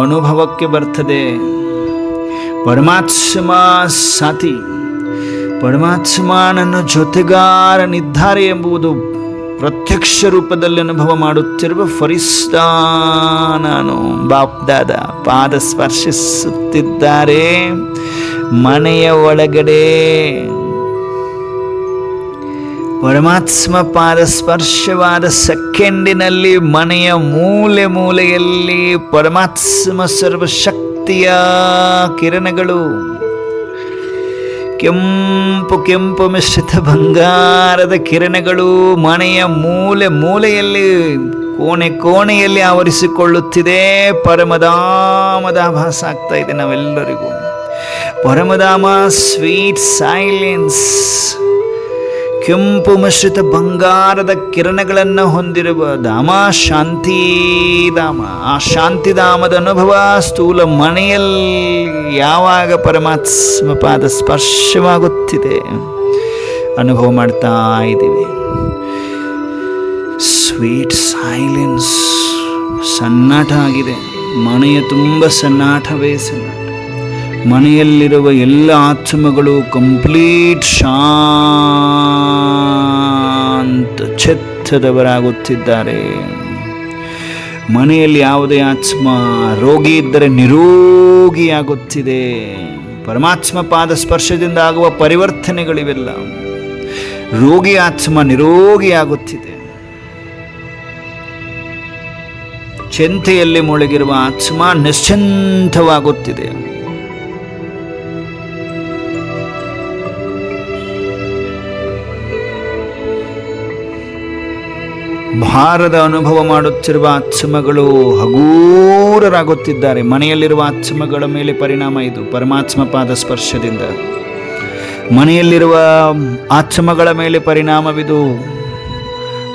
ಅನುಭವಕ್ಕೆ ಬರ್ತದೆ. ಪರಮಾತ್ಮ ಸಾಥಿ, ಪರಮಾತ್ಮ ನನ್ನ ಜೊತೆಗಾರನಿದ್ದಾರೆ ಎಂಬುದು ಪ್ರತ್ಯಕ್ಷ ರೂಪದಲ್ಲಿ ಅನುಭವ ಮಾಡುತ್ತಿರುವ ಫರಿಸ್ತಾ ನಾನು ಬಾಪ್ದಾದ ಪಾದ ಸ್ಪರ್ಶಿಸುತ್ತಿದ್ದಾರೆ ಮನೆಯ ಒಳಗಡೆ. ಪರಮಾತ್ಮ ಪಾದ ಸ್ಪರ್ಶವಾದ ಸೆಕೆಂಡಿನಲ್ಲಿ ಮನೆಯ ಮೂಲೆ ಮೂಲೆಯಲ್ಲಿ ಪರಮಾತ್ಮ ಸರ್ವಶಕ್ತಿಯ ಕಿರಣಗಳು, ಕೆಂಪು ಕೆಂಪು ಮಿಶ್ರಿತ ಬಂಗಾರದ ಕಿರಣಗಳು ಮನೆಯ ಮೂಲೆ ಮೂಲೆಯಲ್ಲಿ, ಕೋಣೆ ಕೋಣೆಯಲ್ಲಿ ಆವರಿಸಿಕೊಳ್ಳುತ್ತಿದೆ. ಪರಮಧಾಮದ ಆಭಾಸ ಆಗ್ತಾ ಇದೆ ನಾವೆಲ್ಲರಿಗೂ. ಪರಮಧಾಮ ಸ್ವೀಟ್ ಸೈಲೆನ್ಸ್, ಕೆಂಪು ಮಿಶ್ರಿತ ಬಂಗಾರದ ಕಿರಣಗಳನ್ನು ಹೊಂದಿರುವ ಧಾಮ ಶಾಂತಿಧಾಮ. ಆ ಶಾಂತಿಧಾಮದ ಅನುಭವ ಸ್ಥೂಲ ಮನೆಯಲ್ಲಿ ಯಾವಾಗ ಪರಮಾತ್ಮ ಪಾದ ಸ್ಪರ್ಶವಾಗುತ್ತಿದೆ ಅನುಭವ ಮಾಡ್ತಾ ಇದ್ದೀವಿ. ಸ್ವೀಟ್ ಸೈಲೆನ್ಸ್, ಸನ್ನಾಟ ಆಗಿದೆ. ಮನೆಯ ತುಂಬ ಸನ್ನಾಟವೇ ಸನ್ನಾಟ. ಮನೆಯಲ್ಲಿರುವ ಎಲ್ಲ ಆತ್ಮಗಳು ಕಂಪ್ಲೀಟ್ ಶಾಂತ ಚಿತ್ತದವರಾಗುತ್ತಿದ್ದಾರೆ. ಮನೆಯಲ್ಲಿ ಯಾವುದೇ ಆತ್ಮ ರೋಗಿ ಇದ್ದರೆ ನಿರೋಗಿಯಾಗುತ್ತಿದೆ. ಪರಮಾತ್ಮ ಪಾದ ಸ್ಪರ್ಶದಿಂದ ಆಗುವ ಪರಿವರ್ತನೆಗಳಿವೆಲ್ಲ. ರೋಗಿ ಆತ್ಮ ನಿರೋಗಿಯಾಗುತ್ತಿದೆ. ಚಿಂತೆಯಲ್ಲಿ ಮುಳುಗಿರುವ ಆತ್ಮ ನಿಶ್ಚಿಂತವಾಗುತ್ತಿದೆ. ಭಾರದ ಅನುಭವ ಮಾಡುತ್ತಿರುವ ಆತ್ಮಗಳು ಹಗೂರರಾಗುತ್ತಿದ್ದಾರೆ. ಮನೆಯಲ್ಲಿರುವ ಆತ್ಮಗಳ ಮೇಲೆ ಪರಿಣಾಮ ಇದು ಪರಮಾತ್ಮ ಪಾದ ಸ್ಪರ್ಶದಿಂದ. ಮನೆಯಲ್ಲಿರುವ ಆತ್ಮಗಳ ಮೇಲೆ ಪರಿಣಾಮವಿದು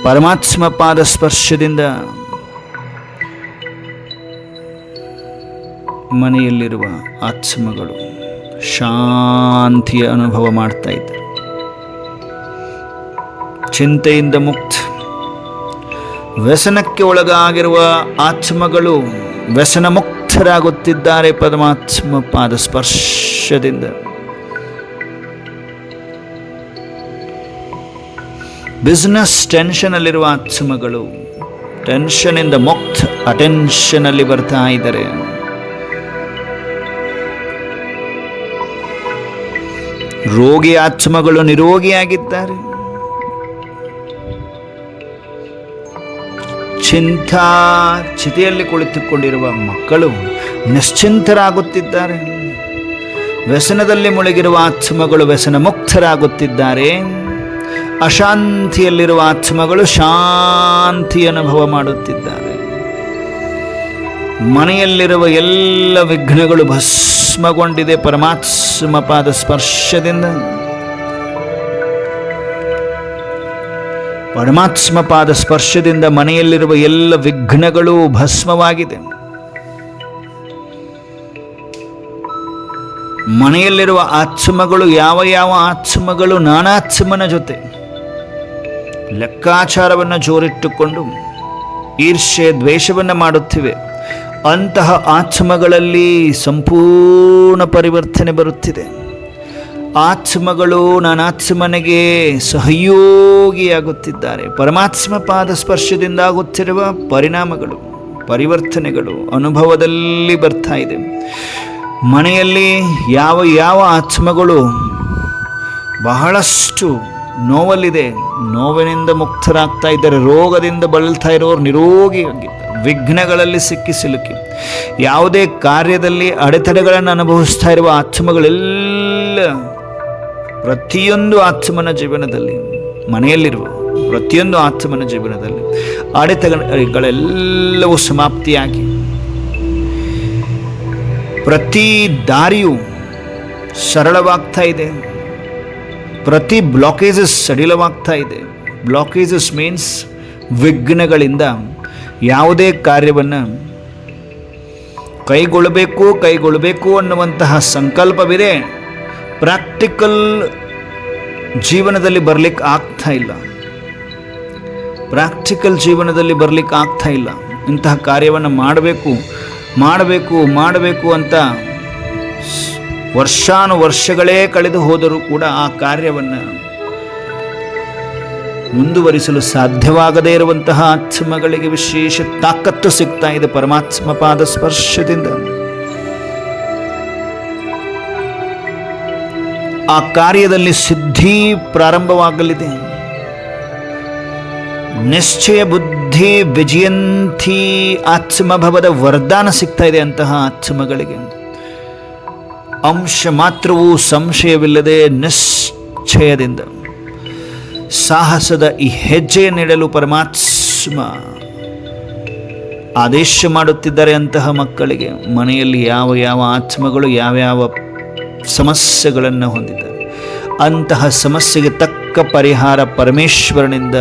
ಪರಮಾತ್ಮ ಪಾದ ಸ್ಪರ್ಶದಿಂದ. ಮನೆಯಲ್ಲಿರುವ ಆತ್ಮಗಳು ಶಾಂತಿಯ ಅನುಭವ ಮಾಡ್ತಾ ಇದ್ದಾರೆ. ಚಿಂತೆಯಿಂದ ಮುಕ್ತ, ವ್ಯಸನಕ್ಕೆ ಒಳಗಾಗಿರುವ ಆತ್ಮಗಳು ವ್ಯಸನ ಮುಕ್ತರಾಗುತ್ತಿದ್ದಾರೆ ಪರಮಾತ್ಮ ಪಾದ ಸ್ಪರ್ಶದಿಂದ. ಬಿಸ್ನೆಸ್ ಟೆನ್ಷನ್ ಅಲ್ಲಿರುವ ಆತ್ಮಗಳು ಟೆನ್ಷನ್ ಇಂದ ಮುಕ್ತ, ಅಟೆನ್ಷನ್ ಅಲ್ಲಿ ಬರ್ತಾ ಇದ್ದಾರೆ. ರೋಗಿ ಆತ್ಮಗಳು ನಿರೋಗಿಯಾಗಿದ್ದಾರೆ. ಚಿತೆಯಲ್ಲಿ ಕುಳಿತುಕೊಂಡಿರುವ ಮಕ್ಕಳು ನಿಶ್ಚಿಂತರಾಗುತ್ತಿದ್ದಾರೆ. ವ್ಯಸನದಲ್ಲಿ ಮುಳುಗಿರುವ ಆತ್ಮಗಳು ವ್ಯಸನ ಮುಕ್ತರಾಗುತ್ತಿದ್ದಾರೆ. ಅಶಾಂತಿಯಲ್ಲಿರುವ ಆತ್ಮಗಳು ಶಾಂತಿ ಅನುಭವ ಮಾಡುತ್ತಿದ್ದಾರೆ. ಮನೆಯಲ್ಲಿರುವ ಎಲ್ಲ ವಿಘ್ನಗಳು ಭಸ್ಮಗೊಂಡಿದೆ ಪರಮಾತ್ಮ ಪಾದ ಸ್ಪರ್ಶದಿಂದ. ಪರಮಾತ್ಮ ಪಾದ ಸ್ಪರ್ಶದಿಂದ ಮನೆಯಲ್ಲಿರುವ ಎಲ್ಲ ವಿಘ್ನಗಳು ಭಸ್ಮವಾಗಿದೆ. ಮನೆಯಲ್ಲಿರುವ ಆತ್ಮಗಳು ಯಾವ ಯಾವ ಆತ್ಮಗಳು ನಾನಾತ್ಮನ ಜೊತೆ ಲೆಕ್ಕಾಚಾರವನ್ನು ಜೋರಿಟ್ಟುಕೊಂಡು ಈರ್ಷ್ಯೆ ದ್ವೇಷವನ್ನು ಮಾಡುತ್ತಿವೆ, ಅಂತಹ ಆತ್ಮಗಳಲ್ಲಿ ಸಂಪೂರ್ಣ ಪರಿವರ್ತನೆ ಬರುತ್ತಿದೆ. ಆತ್ಮಗಳು ನಾನಾತ್ಮನಿಗೆ ಸಹಯೋಗಿಯಾಗುತ್ತಿದ್ದಾರೆ. ಪರಮಾತ್ಮ ಪಾದ ಸ್ಪರ್ಶದಿಂದ ಆಗುತ್ತಿರುವ ಪರಿಣಾಮಗಳು, ಪರಿವರ್ತನೆಗಳು ಅನುಭವದಲ್ಲಿ ಬರ್ತಾ ಇದೆ. ಮನೆಯಲ್ಲಿ ಯಾವ ಯಾವ ಆತ್ಮಗಳು ಬಹಳಷ್ಟು ನೋವಲ್ಲಿದೆ, ನೋವಿನಿಂದ ಮುಕ್ತರಾಗ್ತಾ ಇದ್ದಾರೆ. ರೋಗದಿಂದ ಬಳಲ್ತಾ ಇರೋರು ನಿರೋಗಿಯಾಗಿದ್ದಾರೆ. ವಿಘ್ನಗಳಲ್ಲಿ ಸಿಕ್ಕಿ ಸಿಲುಕಿ ಯಾವುದೇ ಕಾರ್ಯದಲ್ಲಿ ಅಡೆತಡೆಗಳನ್ನು ಅನುಭವಿಸ್ತಾ ಇರುವ ಆತ್ಮಗಳೆಲ್ಲ, ಪ್ರತಿಯೊಂದು ಆತ್ಮನ ಜೀವನದಲ್ಲಿ, ಮನೆಯಲ್ಲಿರುವ ಪ್ರತಿಯೊಂದು ಆತ್ಮನ ಜೀವನದಲ್ಲಿ ಅಡೆತಡೆಗಳೆಲ್ಲವೂ ಸಮಾಪ್ತಿಯಾಗಿ ಪ್ರತಿ ದಾರಿಯು ಸರಳವಾಗ್ತಾ ಇದೆ. ಪ್ರತಿ ಬ್ಲಾಕೇಜಸ್ ಸಡಿಲವಾಗ್ತಾ ಇದೆ. ಬ್ಲಾಕೇಜಸ್ ಮೀನ್ಸ್ ವಿಘ್ನಗಳಿಂದ ಯಾವುದೇ ಕಾರ್ಯವನ್ನು ಕೈಗೊಳ್ಳಬೇಕು ಅನ್ನುವಂತಹ ಸಂಕಲ್ಪವಿದೆ, ಪ್ರಾಕ್ಟಿಕಲ್ ಜೀವನದಲ್ಲಿ ಬರಲಿಕ್ಕೆ ಆಗ್ತಾ ಇಲ್ಲ. ಇಂತಹ ಕಾರ್ಯವನ್ನು ಮಾಡಬೇಕು ಅಂತ ವರ್ಷಗಳೇ ಕಳೆದು ಹೋದರೂ ಕೂಡ ಆ ಕಾರ್ಯವನ್ನು ಮುಂದುವರಿಸಲು ಸಾಧ್ಯವಾಗದೇ ಇರುವಂತಹ ಆತ್ಮಗಳಿಗೆ ವಿಶೇಷ ತಾಕತ್ತು ಸಿಗ್ತಾ ಇದೆ ಪರಮಾತ್ಮ ಪಾದ ಸ್ಪರ್ಶದಿಂದ. ಆ ಕಾರ್ಯದಲ್ಲಿ ಸಿದ್ಧಿ ಪ್ರಾರಂಭವಾಗಲಿದೆ. ನಿಶ್ಚಯ ಬುದ್ಧಿ ವಿಜಯಂತಿ ಆತ್ಮಭವದ ವರದಾನ ಸಿಗ್ತಾ ಇದೆ ಅಂತಹ ಆತ್ಮಗಳಿಗೆ. ಅಂಶ ಮಾತ್ರವೂ ಸಂಶಯವಿಲ್ಲದೆ ನಿಶ್ಚಯದಿಂದ ಸಾಹಸದ ಈ ಹೆಜ್ಜೆಯನ್ನಿಡಲು ಪರಮಾತ್ಮ ಆದೇಶ ಮಾಡುತ್ತಿದ್ದಾರೆ. ಅಂತಹ ಮಕ್ಕಳಿಗೆ ಮನೆಯಲ್ಲಿ ಯಾವ ಆತ್ಮಗಳು ಯಾವ ಸಮಸ್ಯೆಗಳನ್ನು ಹೊಂದಿದ್ದಾರೆ, ಅಂತಹ ಸಮಸ್ಯೆಗೆ ತಕ್ಕ ಪರಿಹಾರ ಪರಮೇಶ್ವರನಿಂದ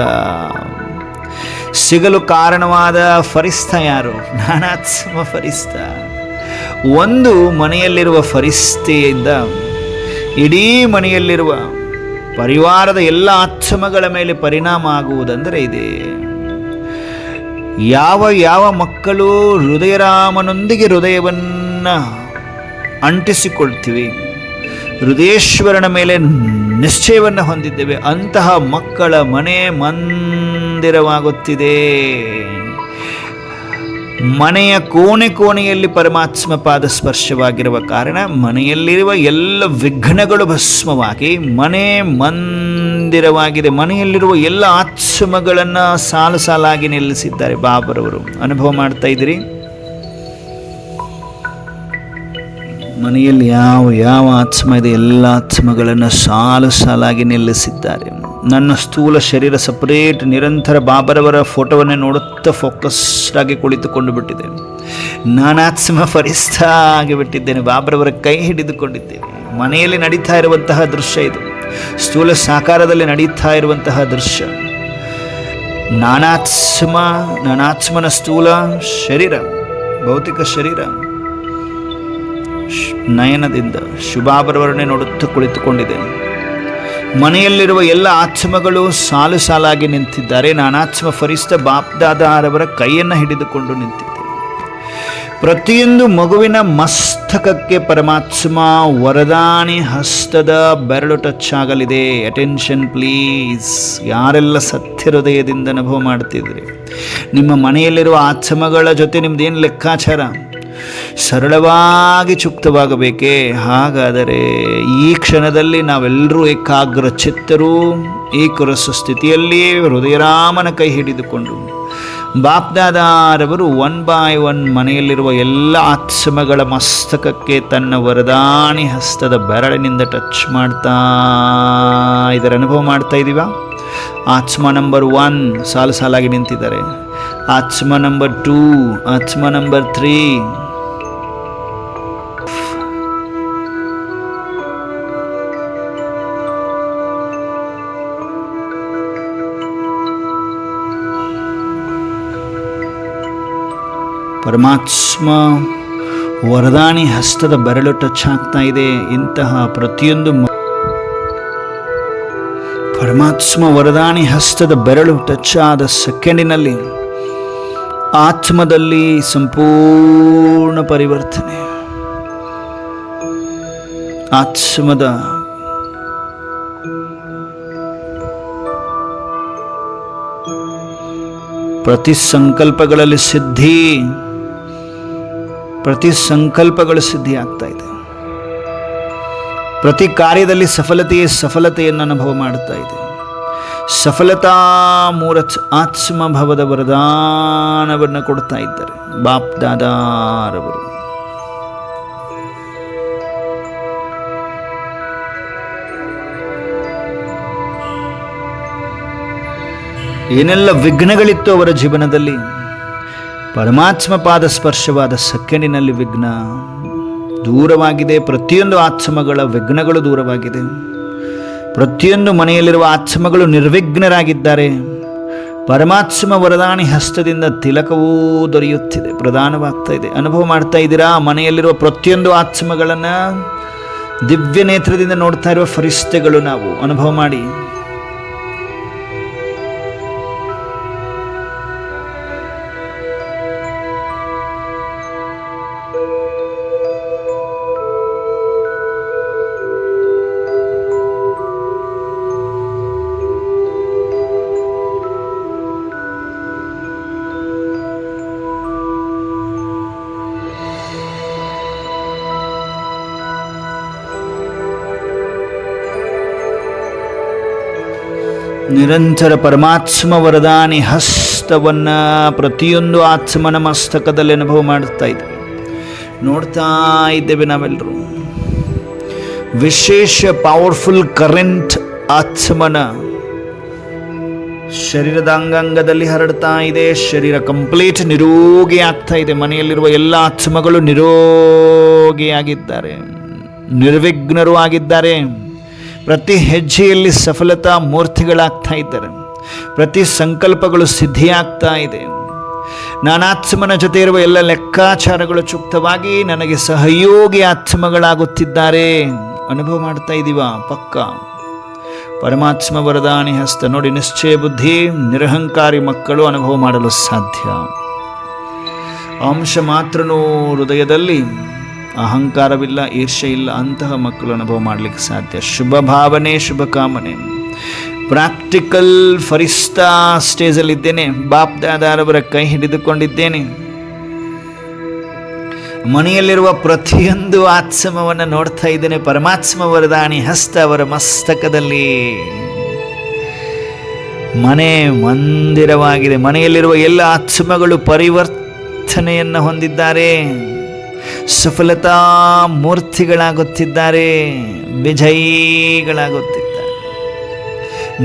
ಸಿಗಲು ಕಾರಣವಾದ ಫರಿಸ್ತ ಯಾರು? ನಾನಾತ್ಮ ಫರಿಸ್ತ. ಒಂದು ಮನೆಯಲ್ಲಿರುವ ಫರಿಸ್ತೆಯಿಂದ ಇಡೀ ಮನೆಯಲ್ಲಿರುವ ಪರಿವಾರದ ಎಲ್ಲ ಆತ್ಮಗಳ ಮೇಲೆ ಪರಿಣಾಮ ಆಗುವುದಂದರೆ ಇದೆ. ಯಾವ ಮಕ್ಕಳು ಹೃದಯರಾಮನೊಂದಿಗೆ ಹೃದಯವನ್ನು ಅಂಟಿಸಿಕೊಳ್ತೀವಿ, ಹೃದಯೇಶ್ವರನ ಮೇಲೆ ನಿಶ್ಚಯವನ್ನು ಹೊಂದಿದ್ದೇವೆ, ಅಂತಹ ಮಕ್ಕಳ ಮನೆ ಮಂದಿರವಾಗುತ್ತಿದೆ. ಮನೆಯ ಕೋಣೆಯಲ್ಲಿ ಪರಮಾತ್ಮ ಪಾದ ಸ್ಪರ್ಶವಾಗಿರುವ ಕಾರಣ ಮನೆಯಲ್ಲಿರುವ ಎಲ್ಲ ವಿಘ್ನಗಳು ಭಸ್ಮವಾಗಿ ಮನೆ ಮಂದಿರವಾಗಿದೆ. ಮನೆಯಲ್ಲಿರುವ ಎಲ್ಲ ಆತ್ಮಗಳನ್ನು ಸಾಲಾಗಿ ನಿಲ್ಲಿಸಿದ್ದಾರೆ ಬಾಬರವರು. ಅನುಭವ ಮಾಡ್ತಾ ಇದ್ದೀರಿ? ಮನೆಯಲ್ಲಿ ಯಾವ ಆತ್ಮ ಇದೆ, ಎಲ್ಲ ಆತ್ಮಗಳನ್ನು ಸಾಲಾಗಿ ನಿಲ್ಲಿಸಿದ್ದಾರೆ. ನನ್ನ ಸ್ಥೂಲ ಶರೀರ ಸಪರೇಟ್ ನಿರಂತರ ಬಾಬರವರ ಫೋಟೋವನ್ನೇ ನೋಡುತ್ತಾ ಫೋಕಸ್ಡ್ ಆಗಿ ಕುಳಿತುಕೊಂಡು ಬಿಟ್ಟಿದ್ದೇನೆ. ನಾನಾತ್ಮ ಫರಿಸ್ತ ಆಗಿಬಿಟ್ಟಿದ್ದೇನೆ. ಬಾಬರವರ ಕೈ ಹಿಡಿದುಕೊಂಡಿದ್ದೇನೆ. ಮನೆಯಲ್ಲಿ ನಡೀತಾ ಇರುವಂತಹ ದೃಶ್ಯ ಇದು. ಸ್ಥೂಲ ಸಾಕಾರದಲ್ಲಿ ನಡೀತಾ ಇರುವಂತಹ ದೃಶ್ಯ. ನಾನಾತ್ಮನ ಸ್ಥೂಲ ಶರೀರ, ಭೌತಿಕ ಶರೀರ ನಯನದಿಂದ ಶುಭಾಬರವರನ್ನೇ ನೋಡುತ್ತಾ ಕುಳಿತುಕೊಂಡಿದೆ. ಮನೆಯಲ್ಲಿರುವ ಎಲ್ಲ ಆತ್ಮಗಳು ಸಾಲಾಗಿ ನಿಂತಿದ್ದಾರೆ. ನಾನಾತ್ಮ ಫರಿಸ್ತ ಬಾಪ್ದಾದಾರವರ ಕೈಯನ್ನು ಹಿಡಿದುಕೊಂಡು ನಿಂತಿದೆ. ಪ್ರತಿಯೊಂದು ಮಗುವಿನ ಮಸ್ತಕಕ್ಕೆ ಪರಮಾತ್ಮ ವರದಾನಿ ಹಸ್ತದ ಬೆರಳು ಟಚ್ ಆಗಲಿದೆ. Attention please. ಯಾರೆಲ್ಲ ಸತ್ಯ ಹೃದಯದಿಂದ ಅನುಭವ ಮಾಡ್ತಿದ್ರಿ, ನಿಮ್ಮ ಮನೆಯಲ್ಲಿರುವ ಆತ್ಮಗಳ ಜೊತೆ ನಿಮ್ದೇನು ಲೆಕ್ಕಾಚಾರ? ಸರಳವಾಗಿ ಚುಕ್ತವಾಗಬೇಕೇ? ಹಾಗಾದರೆ ಈ ಕ್ಷಣದಲ್ಲಿ ನಾವೆಲ್ಲರೂ ಏಕಾಗ್ರ ಚಿತ್ತರು, ಏಕರಸ ಸ್ಥಿತಿಯಲ್ಲಿ ಹೃದಯರಾಮನ ಕೈ ಹಿಡಿದುಕೊಂಡು ಬಾಪ್ದಾದಾರವರು 1 by 1 ಮನೆಯಲ್ಲಿರುವ ಎಲ್ಲ ಆತ್ಮಗಳ ಮಸ್ತಕಕ್ಕೆ ತನ್ನ ವರದಾನಿ ಹಸ್ತದ ಬೆರಳಿನಿಂದ ಟಚ್ ಮಾಡ್ತಾ ಇದರ ಅನುಭವ ಮಾಡ್ತಾ ಇದ್ದೀವ. ಆತ್ಮ ನಂಬರ್ 1 ಸಾಲಾಗಿ ನಿಂತಿದ್ದಾರೆ. ಆತ್ಮ ನಂಬರ್ 2, ಆತ್ಮ ನಂಬರ್ 3. ಪರಮಾತ್ಮ ವರದಾನಿ ಹಸ್ತದ ಬೆರಳು ಟಚ್ ಆಗ್ತಾ ಇದೆ. ಇಂತಹ ಪ್ರತಿಯೊಂದು ಪರಮಾತ್ಮ ವರದಾನಿ ಹಸ್ತದ ಬೆರಳು ಟಚ್ ಆದ ಸೆಕೆಂಡಿನಲ್ಲಿ ಆತ್ಮದಲ್ಲಿ ಸಂಪೂರ್ಣ ಪರಿವರ್ತನೆ. ಆತ್ಮದ ಪ್ರತಿ ಸಂಕಲ್ಪಗಳಲ್ಲಿ ಸಿದ್ಧಿ, ಪ್ರತಿ ಸಂಕಲ್ಪಗಳು ಸಿದ್ಧಿ ಆಗ್ತಾ ಇದೆ. ಪ್ರತಿ ಕಾರ್ಯದಲ್ಲಿ ಸಫಲತೆಯನ್ನು ಅನುಭವ ಮಾಡ್ತಾ ಇದೆ. ಸಫಲತಾ ಮೂರತ್ ಆತ್ಮಭವದ ವರದಾನವನ್ನು ಕೊಡ್ತಾ ಇದ್ದಾರೆ ಬಾಪ್ ದಾದಾರವರು. ಏನೆಲ್ಲ ವಿಘ್ನಗಳಿತ್ತು ಅವರ ಜೀವನದಲ್ಲಿ, ಪರಮಾತ್ಮ ಪಾದ ಸ್ಪರ್ಶವಾದ ಸೆಕೆಂಡಿನಲ್ಲಿ ವಿಘ್ನ ದೂರವಾಗಿದೆ. ಪ್ರತಿಯೊಂದು ಆತ್ಮಗಳ ವಿಘ್ನಗಳು ದೂರವಾಗಿದೆ. ಪ್ರತಿಯೊಂದು ಮನೆಯಲ್ಲಿರುವ ಆತ್ಮಗಳು ನಿರ್ವಿಘ್ನರಾಗಿದ್ದಾರೆ. ಪರಮಾತ್ಮ ವರದಾನಿ ಹಸ್ತದಿಂದ ತಿಲಕವೂ ದೊರೆಯುತ್ತಿದೆ, ಪ್ರದಾನವಾಗ್ತಾ ಇದೆ. ಅನುಭವ ಮಾಡ್ತಾ ಇದ್ದೀರಾ? ಮನೆಯಲ್ಲಿರುವ ಪ್ರತಿಯೊಂದು ಆತ್ಮಗಳನ್ನು ದಿವ್ಯ ನೇತ್ರದಿಂದ ನೋಡ್ತಾ ಇರುವ ಫರಿಸ್ತೆಗಳು ನಾವು. ಅನುಭವ ಮಾಡಿ. ನಿರಂತರ ಪರಮಾತ್ಮ ವರದಾನಿ ಹಸ್ತವನ್ನು ಪ್ರತಿಯೊಂದು ಆತ್ಮನ ಮಸ್ತಕದಲ್ಲಿ ಅನುಭವ ಮಾಡುತ್ತಾ ಇದ್ದೇವೆ, ನೋಡ್ತಾ ಇದ್ದೇವೆ ನಾವೆಲ್ಲರೂ. ವಿಶೇಷ ಪವರ್ಫುಲ್ ಕರೆಂಟ್ ಆತ್ಮನ ಶರೀರದ ಅಂಗಾಂಗದಲ್ಲಿ ಹರಡ್ತಾ ಇದೆ. ಶರೀರ ಕಂಪ್ಲೀಟ್ ನಿರೋಗಿ ಆಗ್ತಾ ಇದೆ. ಮನೆಯಲ್ಲಿರುವ ಎಲ್ಲ ಆತ್ಮಗಳು ನಿರೋಗಿಯಾಗಿದ್ದಾರೆ, ನಿರ್ವಿಘ್ನರು ಆಗಿದ್ದಾರೆ. ಪ್ರತಿ ಹೆಜ್ಜೆಯಲ್ಲಿ ಸಫಲತಾ ಮೂರ್ತಿಗಳಾಗ್ತಾ ಇದ್ದಾರೆ. ಪ್ರತಿ ಸಂಕಲ್ಪಗಳು ಸಿದ್ಧಿಯಾಗ್ತಾ ಇದೆ. ನಾನಾತ್ಮನ ಜೊತೆ ಇರುವ ಎಲ್ಲ ಲೆಕ್ಕಾಚಾರಗಳು ಚುಕ್ತವಾಗಿ ನನಗೆ ಸಹಯೋಗಿ ಆತ್ಮಗಳಾಗುತ್ತಿದ್ದಾರೆ. ಅನುಭವ ಮಾಡ್ತಾ ಇದ್ದೀವ? ಪಕ್ಕ. ಪರಮಾತ್ಮ ವರದಾನಿ ಹಸ್ತ ನೋಡಿ. ನಿಶ್ಚಯ ಬುದ್ಧಿ ನಿರಹಂಕಾರಿ ಮಕ್ಕಳು ಅನುಭವ ಮಾಡಲು ಸಾಧ್ಯ. ಅಂಶ ಮಾತ್ರನೂ ಹೃದಯದಲ್ಲಿ ಅಹಂಕಾರವಿಲ್ಲ, ಈರ್ಷೆ ಇಲ್ಲ, ಅಂತಹ ಮಕ್ಕಳು ಅನುಭವ ಮಾಡಲಿಕ್ಕೆ ಸಾಧ್ಯ. ಶುಭ ಭಾವನೆ, ಶುಭ ಕಾಮನೆ. ಪ್ರಾಕ್ಟಿಕಲ್ ಫರಿಸ್ತಾ ಸ್ಟೇಜಲ್ಲಿದ್ದೇನೆ. ಬಾಪ್ ದಾದಾರವರ ಕೈ ಹಿಡಿದುಕೊಂಡಿದ್ದೇನೆ. ಮನೆಯಲ್ಲಿರುವ ಪ್ರತಿಯೊಂದು ಆತ್ಮವನ್ನು ನೋಡ್ತಾ ಇದ್ದೇನೆ. ಪರಮಾತ್ಮ ವರದಾನಿ ಹಸ್ತ ಅವರ ಮಸ್ತಕದಲ್ಲಿ. ಮನೆ ಮಂದಿರವಾಗಿದೆ. ಮನೆಯಲ್ಲಿರುವ ಎಲ್ಲ ಆತ್ಮಗಳು ಪರಿವರ್ತನೆಯನ್ನು ಹೊಂದಿದ್ದಾರೆ. ಸಫಲತಾ ಮೂರ್ತಿಗಳಾಗುತ್ತಿದ್ದಾರೆ, ವಿಜಯಿಗಳಾಗುತ್ತಿದ್ದಾರೆ,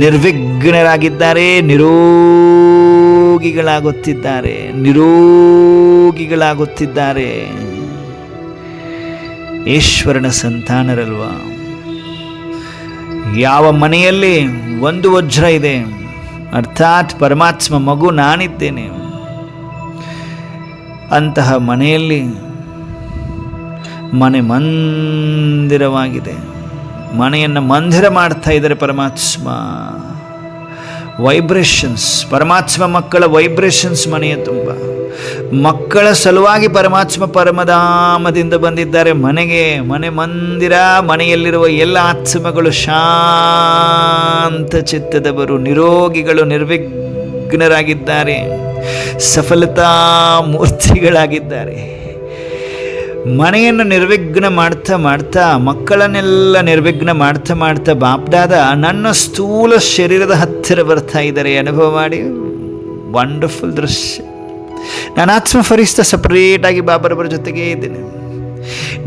ನಿರ್ವಿಘ್ನರಾಗಿದ್ದಾರೆ, ನಿರೋಗಿಗಳಾಗುತ್ತಿದ್ದಾರೆ, ನಿರೋಗಿಗಳಾಗುತ್ತಿದ್ದಾರೆ. ಈಶ್ವರನ ಸಂತಾನರಲ್ವಾ? ಯಾವ ಮನೆಯಲ್ಲಿ ಒಂದು ವಜ್ರ ಇದೆ, ಅರ್ಥಾತ್ ಪರಮಾತ್ಮ ಮಗು ನಾನಿದ್ದೇನೆ, ಅಂತಹ ಮನೆಯಲ್ಲಿ ಮನೆ ಮಂದಿರವಾಗಿದೆ. ಮನೆಯನ್ನು ಮಂದಿರ ಮಾಡ್ತಾ ಇದ್ದಾರೆ ಪರಮಾತ್ಮ. ವೈಬ್ರೇಷನ್ಸ್, ಪರಮಾತ್ಮ ಮಕ್ಕಳ ವೈಬ್ರೇಷನ್ಸ್ ಮನೆಯ ತುಂಬ. ಮಕ್ಕಳ ಸಲುವಾಗಿ ಪರಮಾತ್ಮ ಪರಮಧಾಮದಿಂದ ಬಂದಿದ್ದಾರೆ ಮನೆಗೆ. ಮನೆ ಮಂದಿರ. ಮನೆಯಲ್ಲಿರುವ ಎಲ್ಲ ಆತ್ಮಗಳು ಶಾಂತ ಚಿತ್ತದವರು, ನಿರೋಗಿಗಳು, ನಿರ್ವಿಘ್ನರಾಗಿದ್ದಾರೆ, ಸಫಲತಾ ಮೂರ್ತಿಗಳಾಗಿದ್ದಾರೆ. ಮನೆಯನ್ನು ನಿರ್ವಿಘ್ನ ಮಾಡ್ತಾ ಮಾಡ್ತಾ, ಮಕ್ಕಳನ್ನೆಲ್ಲ ನಿರ್ವಿಘ್ನ ಮಾಡ್ತಾ ಮಾಡ್ತಾ ಬಾಪ್ದಾದ ನನ್ನ ಸ್ಥೂಲ ಶರೀರದ ಹತ್ತಿರ ಬರ್ತಾ ಇದ್ದಾರೆ. ಅನುಭವ ಮಾಡಿ. ವಂಡರ್ಫುಲ್ ದೃಶ್ಯ. ನಾನು ಆತ್ಮ ಫರಿಸ್ತಾ ಸಪರೇಟಾಗಿ ಬಾಬರವರ ಜೊತೆಗೇ ಇದ್ದೇನೆ.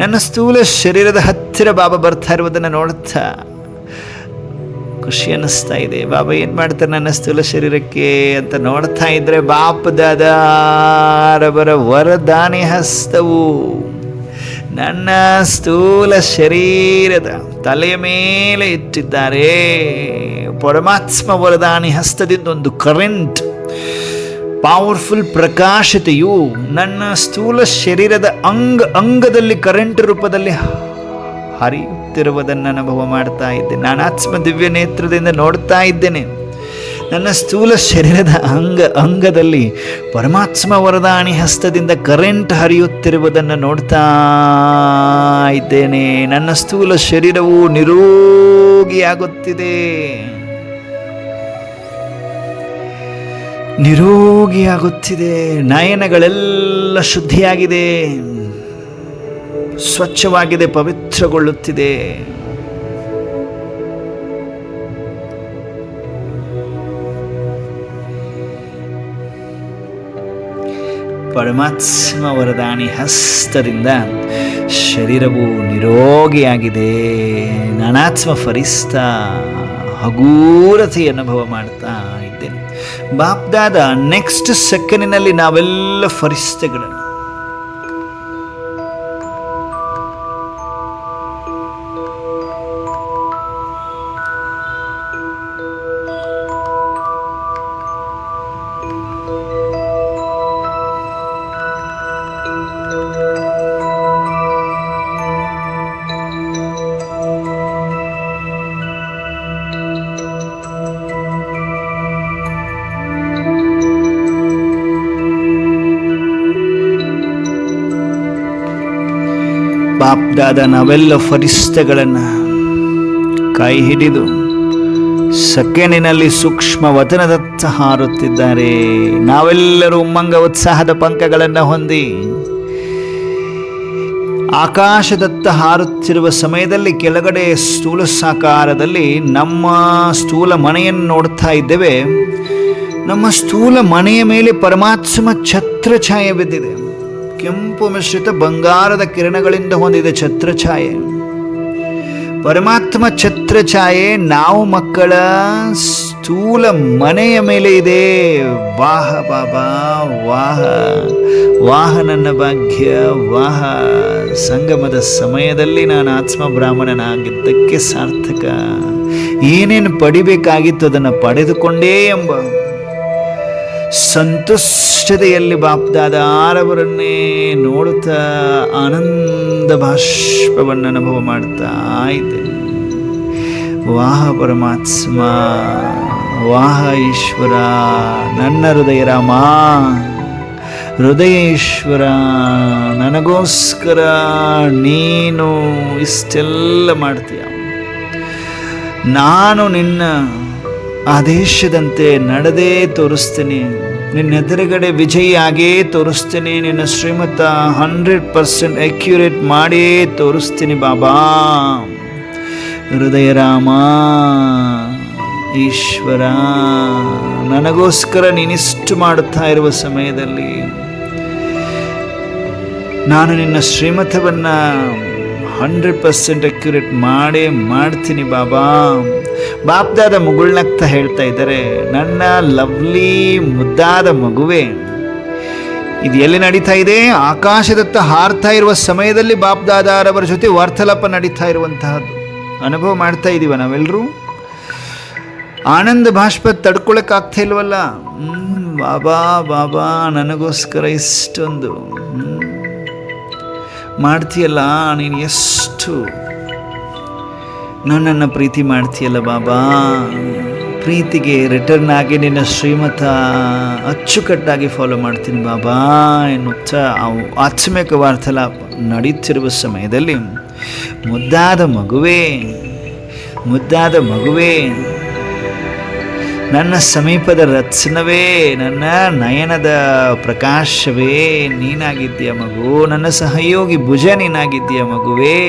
ನನ್ನ ಸ್ಥೂಲ ಶರೀರದ ಹತ್ತಿರ ಬಾಬಾ ಬರ್ತಾ ಇರುವುದನ್ನು ನೋಡ್ತಾ ಖುಷಿ ಅನ್ನಿಸ್ತಾ ಇದೆ. ಬಾಬಾ ಏನು ಮಾಡ್ತಾರೆ ನನ್ನ ಸ್ಥೂಲ ಶರೀರಕ್ಕೆ ಅಂತ ನೋಡ್ತಾ ಇದ್ರೆ ಬಾಪ್ ದಾದಾರವರ ವರದಾನಿ ಹಸ್ತವು ನನ್ನ ಸ್ಥೂಲ ಶರೀರದ ತಲೆಯ ಮೇಲೆ ಇಟ್ಟಿದ್ದಾರೆ. ಪರಮಾತ್ಮ ವರದಾನಿ ಹಸ್ತದಿಂದ ಒಂದು ಕರೆಂಟ್, ಪವರ್ಫುಲ್ ಪ್ರಕಾಶತೆಯು ನನ್ನ ಸ್ಥೂಲ ಶರೀರದ ಅಂಗದಲ್ಲಿ ಕರೆಂಟ್ ರೂಪದಲ್ಲಿ ಹರಿಯುತ್ತಿರುವುದನ್ನು ಅನುಭವ ಮಾಡ್ತಾ ಇದ್ದೇನೆ. ನಾನು ಆತ್ಮ ದಿವ್ಯ ನೇತ್ರದಿಂದ ನೋಡ್ತಾ ಇದ್ದೇನೆ. ನನ್ನ ಸ್ಥೂಲ ಶರೀರದ ಅಂಗದಲ್ಲಿ ಪರಮಾತ್ಮ ವರದಾನಿ ಹಸ್ತದಿಂದ ಕರೆಂಟ್ ಹರಿಯುತ್ತಿರುವುದನ್ನು ನೋಡ್ತಾ ಇದ್ದೇನೆ. ನನ್ನ ಸ್ಥೂಲ ಶರೀರವು ನಿರೋಗಿಯಾಗುತ್ತಿದೆ, ನಿರೋಗಿಯಾಗುತ್ತಿದೆ. ನಯನಗಳೆಲ್ಲ ಶುದ್ಧಿಯಾಗಿದೆ, ಸ್ವಚ್ಛವಾಗಿದೆ, ಪವಿತ್ರಗೊಳ್ಳುತ್ತಿದೆ. ಪರಮಾತ್ಮ ವರದಾನಿ ಹಸ್ತದಿಂದ ಶರೀರವು ನಿರೋಗಿಯಾಗಿದೆ. ನಾನಾತ್ಮ ಫರಿಸ್ತ ಹಗೂರತೆ ಅನುಭವ ಮಾಡ್ತಾ ಇದ್ದೇನೆ. ಬಾಪ್ದಾದ ನೆಕ್ಸ್ಟ್ ಸೆಕೆಂಡಿನಲ್ಲಿ ನಾವೆಲ್ಲ ಫರಿಸ್ತೆಗಳನ್ನು ಬಾಪ್ದಾದ ನಾವೆಲ್ಲ ಫರಿಸ್ತೆಗಳನ್ನು ಕೈ ಹಿಡಿದು ಸೆಕೆಂಡಿನಲ್ಲಿ ಸೂಕ್ಷ್ಮ ವತನದತ್ತ ಹಾರುತ್ತಿದ್ದಾರೆ. ನಾವೆಲ್ಲರೂ ಉಮ್ಮಂಗ ಉತ್ಸಾಹದ ಪಂಕಗಳನ್ನು ಹೊಂದಿ ಆಕಾಶದತ್ತ ಹಾರುತ್ತಿರುವ ಸಮಯದಲ್ಲಿ ಕೆಳಗಡೆ ಸ್ಥೂಲ ಸಾಕಾರದಲ್ಲಿ ನಮ್ಮ ಸ್ಥೂಲ ಮನೆಯನ್ನು ನೋಡ್ತಾ ಇದ್ದೇವೆ. ನಮ್ಮ ಸ್ಥೂಲ ಮನೆಯ ಮೇಲೆ ಪರಮಾತ್ಮ ಛತ್ರಛಾಯೆ ಬಿದ್ದಿದೆ. ಕೆಂಪು ಮಿಶ್ರಿತ ಬಂಗಾರದ ಕಿರಣಗಳಿಂದ ಹೊಂದಿದೆ ಛತ್ರಛಾಯೆ. ಪರಮಾತ್ಮ ಛತ್ರಛಾಯೆ ನಾವು ಮಕ್ಕಳ ಸ್ಥೂಲ ಮನೆಯ ಮೇಲೆ ಇದೆ. ವಾಹ ಬಾಬಾ ವಾಹ, ವಾಹ ನನ್ನ ಭಾಗ್ಯ, ವಾಹ ಸಂಗಮದ ಸಮಯದಲ್ಲಿ ನಾನು ಆತ್ಮ ಬ್ರಾಹ್ಮಣನಾಗಿದ್ದಕ್ಕೆ ಸಾರ್ಥಕ. ಏನೇನು ಪಡಿಬೇಕಾಗಿತ್ತು ಅದನ್ನು ಪಡೆದುಕೊಂಡೇ ಎಂಬ ಸಂತುಷ್ಟತೆಯಲ್ಲಿ ಬಾಪ್ದಾದ ಆರವರನ್ನೇ ನೋಡುತ್ತಾ ಆನಂದ ಬಾಷ್ಪವನ್ನು ಅನುಭವ ಮಾಡ್ತಾ ಇದ್ದೆ. ವಾಹ ಪರಮಾತ್ಮ, ವಾಹ ಈಶ್ವರ, ನನ್ನ ಹೃದಯ ರಾಮ, ಹೃದಯ ಈಶ್ವರ, ನನಗೋಸ್ಕರ ನೀನು ಇಷ್ಟೆಲ್ಲ ಮಾಡ್ತೀಯ. ನಾನು ನಿನ್ನ ಆದೇಶದಂತೆ ನಡೆದೇ ತೋರಿಸ್ತೀನಿ. ನಿನ್ನ ಎದುರುಗಡೆ ವಿಜಯಿಯಾಗೇ ತೋರಿಸ್ತೀನಿ. ನಿನ್ನ ಶ್ರೀಮತ 100% ಅಕ್ಯುರೇಟ್ ಮಾಡೇ ತೋರಿಸ್ತೀನಿ ಬಾಬಾ. ಹೃದಯ ರಾಮ, ಈಶ್ವರ, ನನಗೋಸ್ಕರ ನೀನಿಷ್ಟು ಮಾಡುತ್ತಾ ಇರುವ ಸಮಯದಲ್ಲಿ ನಾನು ನಿನ್ನ ಶ್ರೀಮತವನ್ನು 100% ಅಕ್ಯುರೇಟ್ ಮಾಡೇ ಮಾಡ್ತೀನಿ ಬಾಬಾ. ಬಾಪ್ದಾದ ಮುಗುಳ್ನಗ್ತಾ ಹೇಳ್ತಾ ಇದ್ದಾರೆ, ನನ್ನ ಲವ್ಲಿ ಮುದ್ದಾದ ಮಗುವೆ, ಇದು ಎಲ್ಲಿ ನಡೀತಾ ಇದೆ? ಆಕಾಶದತ್ತ ಹಾರ್ತಾ ಇರುವ ಸಮಯದಲ್ಲಿ ಬಾಪ್ದಾದಾರವರ ಜೊತೆ ವಾರ್ತಾಲಾಪ ನಡೀತಾ ಇರುವಂತಹದ್ದು ಅನುಭವ ಮಾಡ್ತಾ ಇದ್ದೀವ ನಾವೆಲ್ಲರೂ. ಆನಂದ ಬಾಷ್ಪ ತಡ್ಕೊಳಕ್ಕಾಗ್ತಾ ಇಲ್ವಲ್ಲ. ಬಾಬಾ ಬಾಬಾ ನನಗೋಸ್ಕರ ಇಷ್ಟೊಂದು ಮಾಡ್ತೀಯಲ್ಲ, ನೀನು ಎಷ್ಟು ನನ್ನನ್ನು ಪ್ರೀತಿ ಮಾಡ್ತೀಯಲ್ಲ ಬಾಬಾ. ಪ್ರೀತಿಗೆ ರಿಟರ್ನ್ ಆಗಿ ನಿನ್ನ ಶ್ರೀಮತ ಅಚ್ಚುಕಟ್ಟಾಗಿ ಫಾಲೋ ಮಾಡ್ತೀನಿ ಬಾಬಾ ಎನ್ನುತ್ತಾ ಆತ್ಮಿಕ ವಾರ್ತಾಲಾಪ ನಡೀತಿರುವ ಸಮಯದಲ್ಲಿ ಮುದ್ದಾದ ಮಗುವೇ, ಮುದ್ದಾದ ಮಗುವೇ, ನನ್ನ ಸಮೀಪದ ರತ್ನವೇ, ನನ್ನ ನಯನದ ಪ್ರಕಾಶವೇ ನೀನಾಗಿದ್ದೀಯ ಮಗು. ನನ್ನ ಸಹಯೋಗಿ ಭುಜ ನೀನಾಗಿದ್ದೀಯ ಮಗುವೇ.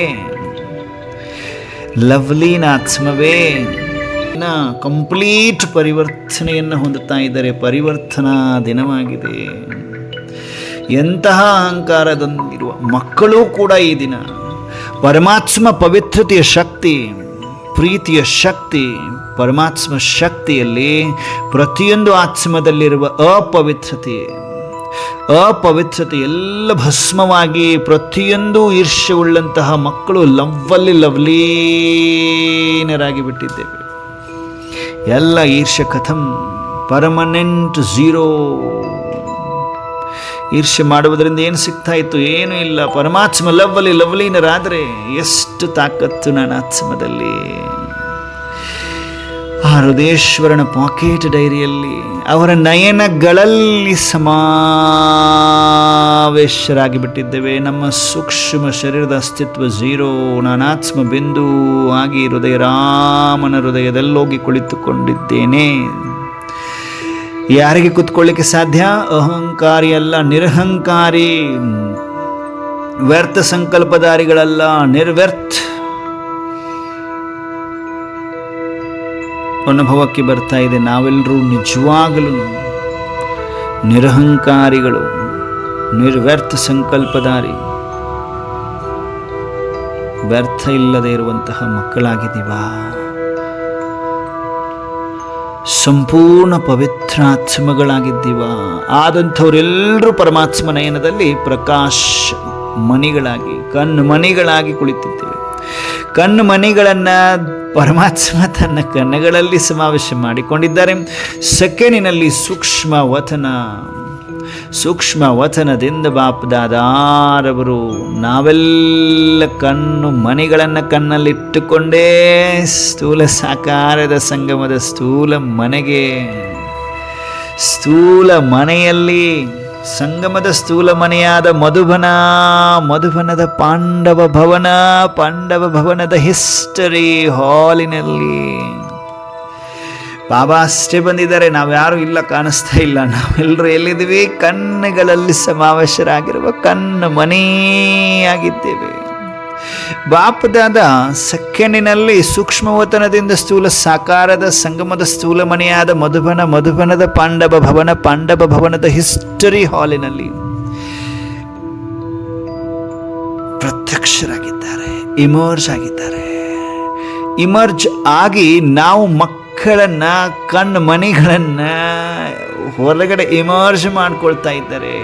ಲವ್ಲಿನ ಆತ್ಮವೇ, ಕಂಪ್ಲೀಟ್ ಪರಿವರ್ತನೆಯನ್ನು ಹೊಂದುತ್ತಾ ಇದ್ದಾರೆ. ಪರಿವರ್ತನಾ ದಿನವಾಗಿದೆ. ಎಂತಹ ಅಹಂಕಾರದೊಂದಿರುವ ಮಕ್ಕಳು ಕೂಡ ಈ ದಿನ ಪರಮಾತ್ಮ ಪವಿತ್ರತೆಯ ಶಕ್ತಿ, ಪ್ರೀತಿಯ ಶಕ್ತಿ, ಪರಮಾತ್ಮ ಶಕ್ತಿಯಲ್ಲಿ ಪ್ರತಿಯೊಂದು ಆತ್ಮದಲ್ಲಿರುವ ಅಪವಿತ್ರತೆ ಎಲ್ಲ ಭಸ್ಮವಾಗಿ ಪ್ರತಿಯೊಂದು ಈರ್ಷ್ಯವುಳ್ಳಂತಹ ಮಕ್ಕಳು ಲವ್ಲೀನರಾಗಿ ಬಿಟ್ಟಿದ್ದೇವೆ. ಎಲ್ಲ ಈರ್ಷ್ಯ ಕಥಂ ಪರ್ಮನೆಂಟ್ ಝೀರೋ. ಈರ್ಷ್ಯ ಮಾಡುವುದರಿಂದ ಏನು ಸಿಗ್ತಾ ಇತ್ತು? ಏನೂ ಇಲ್ಲ. ಪರಮಾತ್ಮ ಲವ್ಲೀನರಾದರೆ ಎಷ್ಟು ತಾಕತ್ತು ನನ್ನ ಆತ್ಮದಲ್ಲಿ. ಆ ಹೃದಯೇಶ್ವರನ ಪಾಕೆಟ್ ಡೈರಿಯಲ್ಲಿ ಅವರ ನಯನಗಳಲ್ಲಿ ಸಮಾವೇಶರಾಗಿ ಬಿಟ್ಟಿದ್ದೇವೆ. ನಮ್ಮ ಸೂಕ್ಷ್ಮ ಶರೀರದ ಅಸ್ತಿತ್ವ ಝೀರೋ. ನಾನಾತ್ಮ ಬಿಂದು ಆಗಿ ಹೃದಯ ರಾಮನ ಹೃದಯದಲ್ಲೋಗಿ ಕುಳಿತುಕೊಂಡಿದ್ದೇನೆ. ಯಾರಿಗೆ ಕೂತ್ಕೊಳ್ಳಿಕ್ಕೆ ಸಾಧ್ಯ? ಅಹಂಕಾರಿ ಅಲ್ಲ, ನಿರಹಂಕಾರಿ. ವ್ಯರ್ಥ ಸಂಕಲ್ಪಧಾರಿಗಳಲ್ಲ, ನಿರ್ವ್ಯರ್ಥ ಅನುಭವಕ್ಕೆ ಬರ್ತಾ ಇದೆ. ನಾವೆಲ್ಲರೂ ನಿಜವಾಗಲೂ ನಿರಹಂಕಾರಿಗಳು. ನಿರ್ವ್ಯರ್ಥ ಸಂಕಲ್ಪದಾರಿ, ವ್ಯರ್ಥ ಇಲ್ಲದೆ ಇರುವಂತಹ ಮಕ್ಕಳಾಗಿದ್ದೀವಾ? ಸಂಪೂರ್ಣ ಪವಿತ್ರಾತ್ಮಗಳಾಗಿದ್ದೀವಾ? ಆದಂಥವರೆಲ್ಲರೂ ಪರಮಾತ್ಮ ನಯನದಲ್ಲಿ ಪ್ರಕಾಶ ಮಣಿಗಳಾಗಿ, ಕಣ್ಣು ಮಣಿಗಳಾಗಿ ಕುಳಿತಿದ್ದೇವೆ. ಕಣ್ಣು ಮಣಿಗಳನ್ನು ಪರಮಾತ್ಮ ತನ್ನ ಕಣ್ಣುಗಳಲ್ಲಿ ಸಮಾವೇಶ ಮಾಡಿಕೊಂಡಿದ್ದಾರೆ. ಸೆಕೆಂಡಿನಲ್ಲಿ ಸೂಕ್ಷ್ಮ ವತನದಿಂದ ಬಾಪದಾದಾರವರು ನಾವೆಲ್ಲ ಕಣ್ಣು ಮಣಿಗಳನ್ನು ಕಣ್ಣಲ್ಲಿಟ್ಟುಕೊಂಡೇ ಸ್ಥೂಲ ಸಾಕಾರದ ಸಂಗಮದ ಸ್ಥೂಲ ಮನೆಯಲ್ಲಿ ಸಂಗಮದ ಸ್ಥೂಲ ಮನೆಯಾದ ಮಧುಬನದ ಪಾಂಡವ ಭವನದ ಹಿಸ್ಟರಿ ಹಾಲಿನಲ್ಲಿ ಬಾಬಾ ಅಷ್ಟೇ ಬಂದಿದ್ದಾರೆ. ನಾವ್ಯಾರೂ ಇಲ್ಲ, ಕಾಣಿಸ್ತಾ ಇಲ್ಲ. ನಾವೆಲ್ಲರೂ ಎಲ್ಲಿದ್ದೀವಿ? ಕಣ್ಣುಗಳಲ್ಲಿ ಸಮಾವೇಶರಾಗಿರುವ ಕಣ್ಣು ಮನೆಯಾಗಿದ್ದೇವೆ. ಬಾಪದಾದ ಸೆಕೆಂಡಿನಲ್ಲಿ ಸೂಕ್ಷ್ಮವತನದಿಂದ ಸ್ಥೂಲ ಸಾಕಾರದ ಸಂಗಮದ ಸ್ಥೂಲ ಮನೆಯಾದ ಮಧುಬನದ ಪಾಂಡವ ಭವನದ ಹಿಸ್ಟರಿ ಹಾಲಿನಲ್ಲಿ ಪ್ರತ್ಯಕ್ಷರಾಗಿದ್ದಾರೆ, ಇಮರ್ಜ್ ಆಗಿದ್ದಾರೆ. ಇಮರ್ಜ್ ಆಗಿ ನಾವು ಮಕ್ಕಳನ್ನು ಕಣ್ಣು ಮಣಿಗಳನ್ನು ಹೊರಗಡೆ ಇಮರ್ಜ್ ಮಾಡ್ಕೊಳ್ತಾ ಇದ್ದಾರೆ.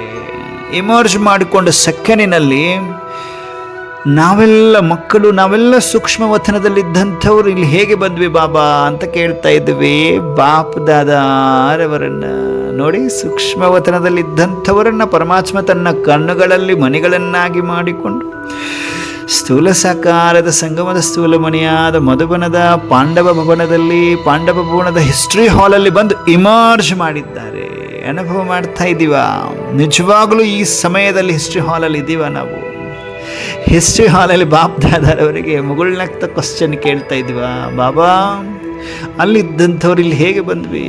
ಇಮರ್ಜ್ ಮಾಡಿಕೊಂಡು ಸೆಕೆಂಡಿನಲ್ಲಿ ನಾವೆಲ್ಲ ಮಕ್ಕಳು, ನಾವೆಲ್ಲ ಸೂಕ್ಷ್ಮವತನದಲ್ಲಿದ್ದಂಥವ್ರು ಇಲ್ಲಿ ಹೇಗೆ ಬಂದ್ವಿ ಬಾಬಾ ಅಂತ ಕೇಳ್ತಾ ಇದ್ವಿ. ಬಾಪದಾದಾರವರನ್ನು ನೋಡಿ, ಸೂಕ್ಷ್ಮವತನದಲ್ಲಿದ್ದಂಥವರನ್ನು ಪರಮಾತ್ಮ ತನ್ನ ಕಣ್ಣುಗಳಲ್ಲಿ ಮಣಿಗಳನ್ನಾಗಿ ಮಾಡಿಕೊಂಡು ಸ್ಥೂಲ ಸಾಕಾರದ ಸಂಗಮದ ಸ್ಥೂಲ ಮನೆಯಾದ ಮಧುಬನದ ಪಾಂಡವ ಭವನದ ಹಿಸ್ಟ್ರಿ ಹಾಲಲ್ಲಿ ಬಂದು ಇಮರ್ಜ್ ಮಾಡಿದ್ದಾರೆ. ಅನುಭವ ಮಾಡ್ತಾ ಇದ್ದೀವ? ನಿಜವಾಗಲೂ ಈ ಸಮಯದಲ್ಲಿ ಹಿಸ್ಟ್ರಿ ಹಾಲಲ್ಲಿ ಇದ್ದೀವ ನಾವು? ಹಿಸ್ಟ್ರಿ ಹಾಲಲ್ಲಿ ಬಾಪ್ದಾದರವರಿಗೆ ಮುಗುಳ್ನಕ್ತ ಕ್ವಶನ್ ಕೇಳ್ತಾ ಇದ್ವಾ? ಬಾಬಾ, ಅಲ್ಲಿದ್ದಂಥವ್ರು ಇಲ್ಲಿ ಹೇಗೆ ಬಂದ್ವಿ?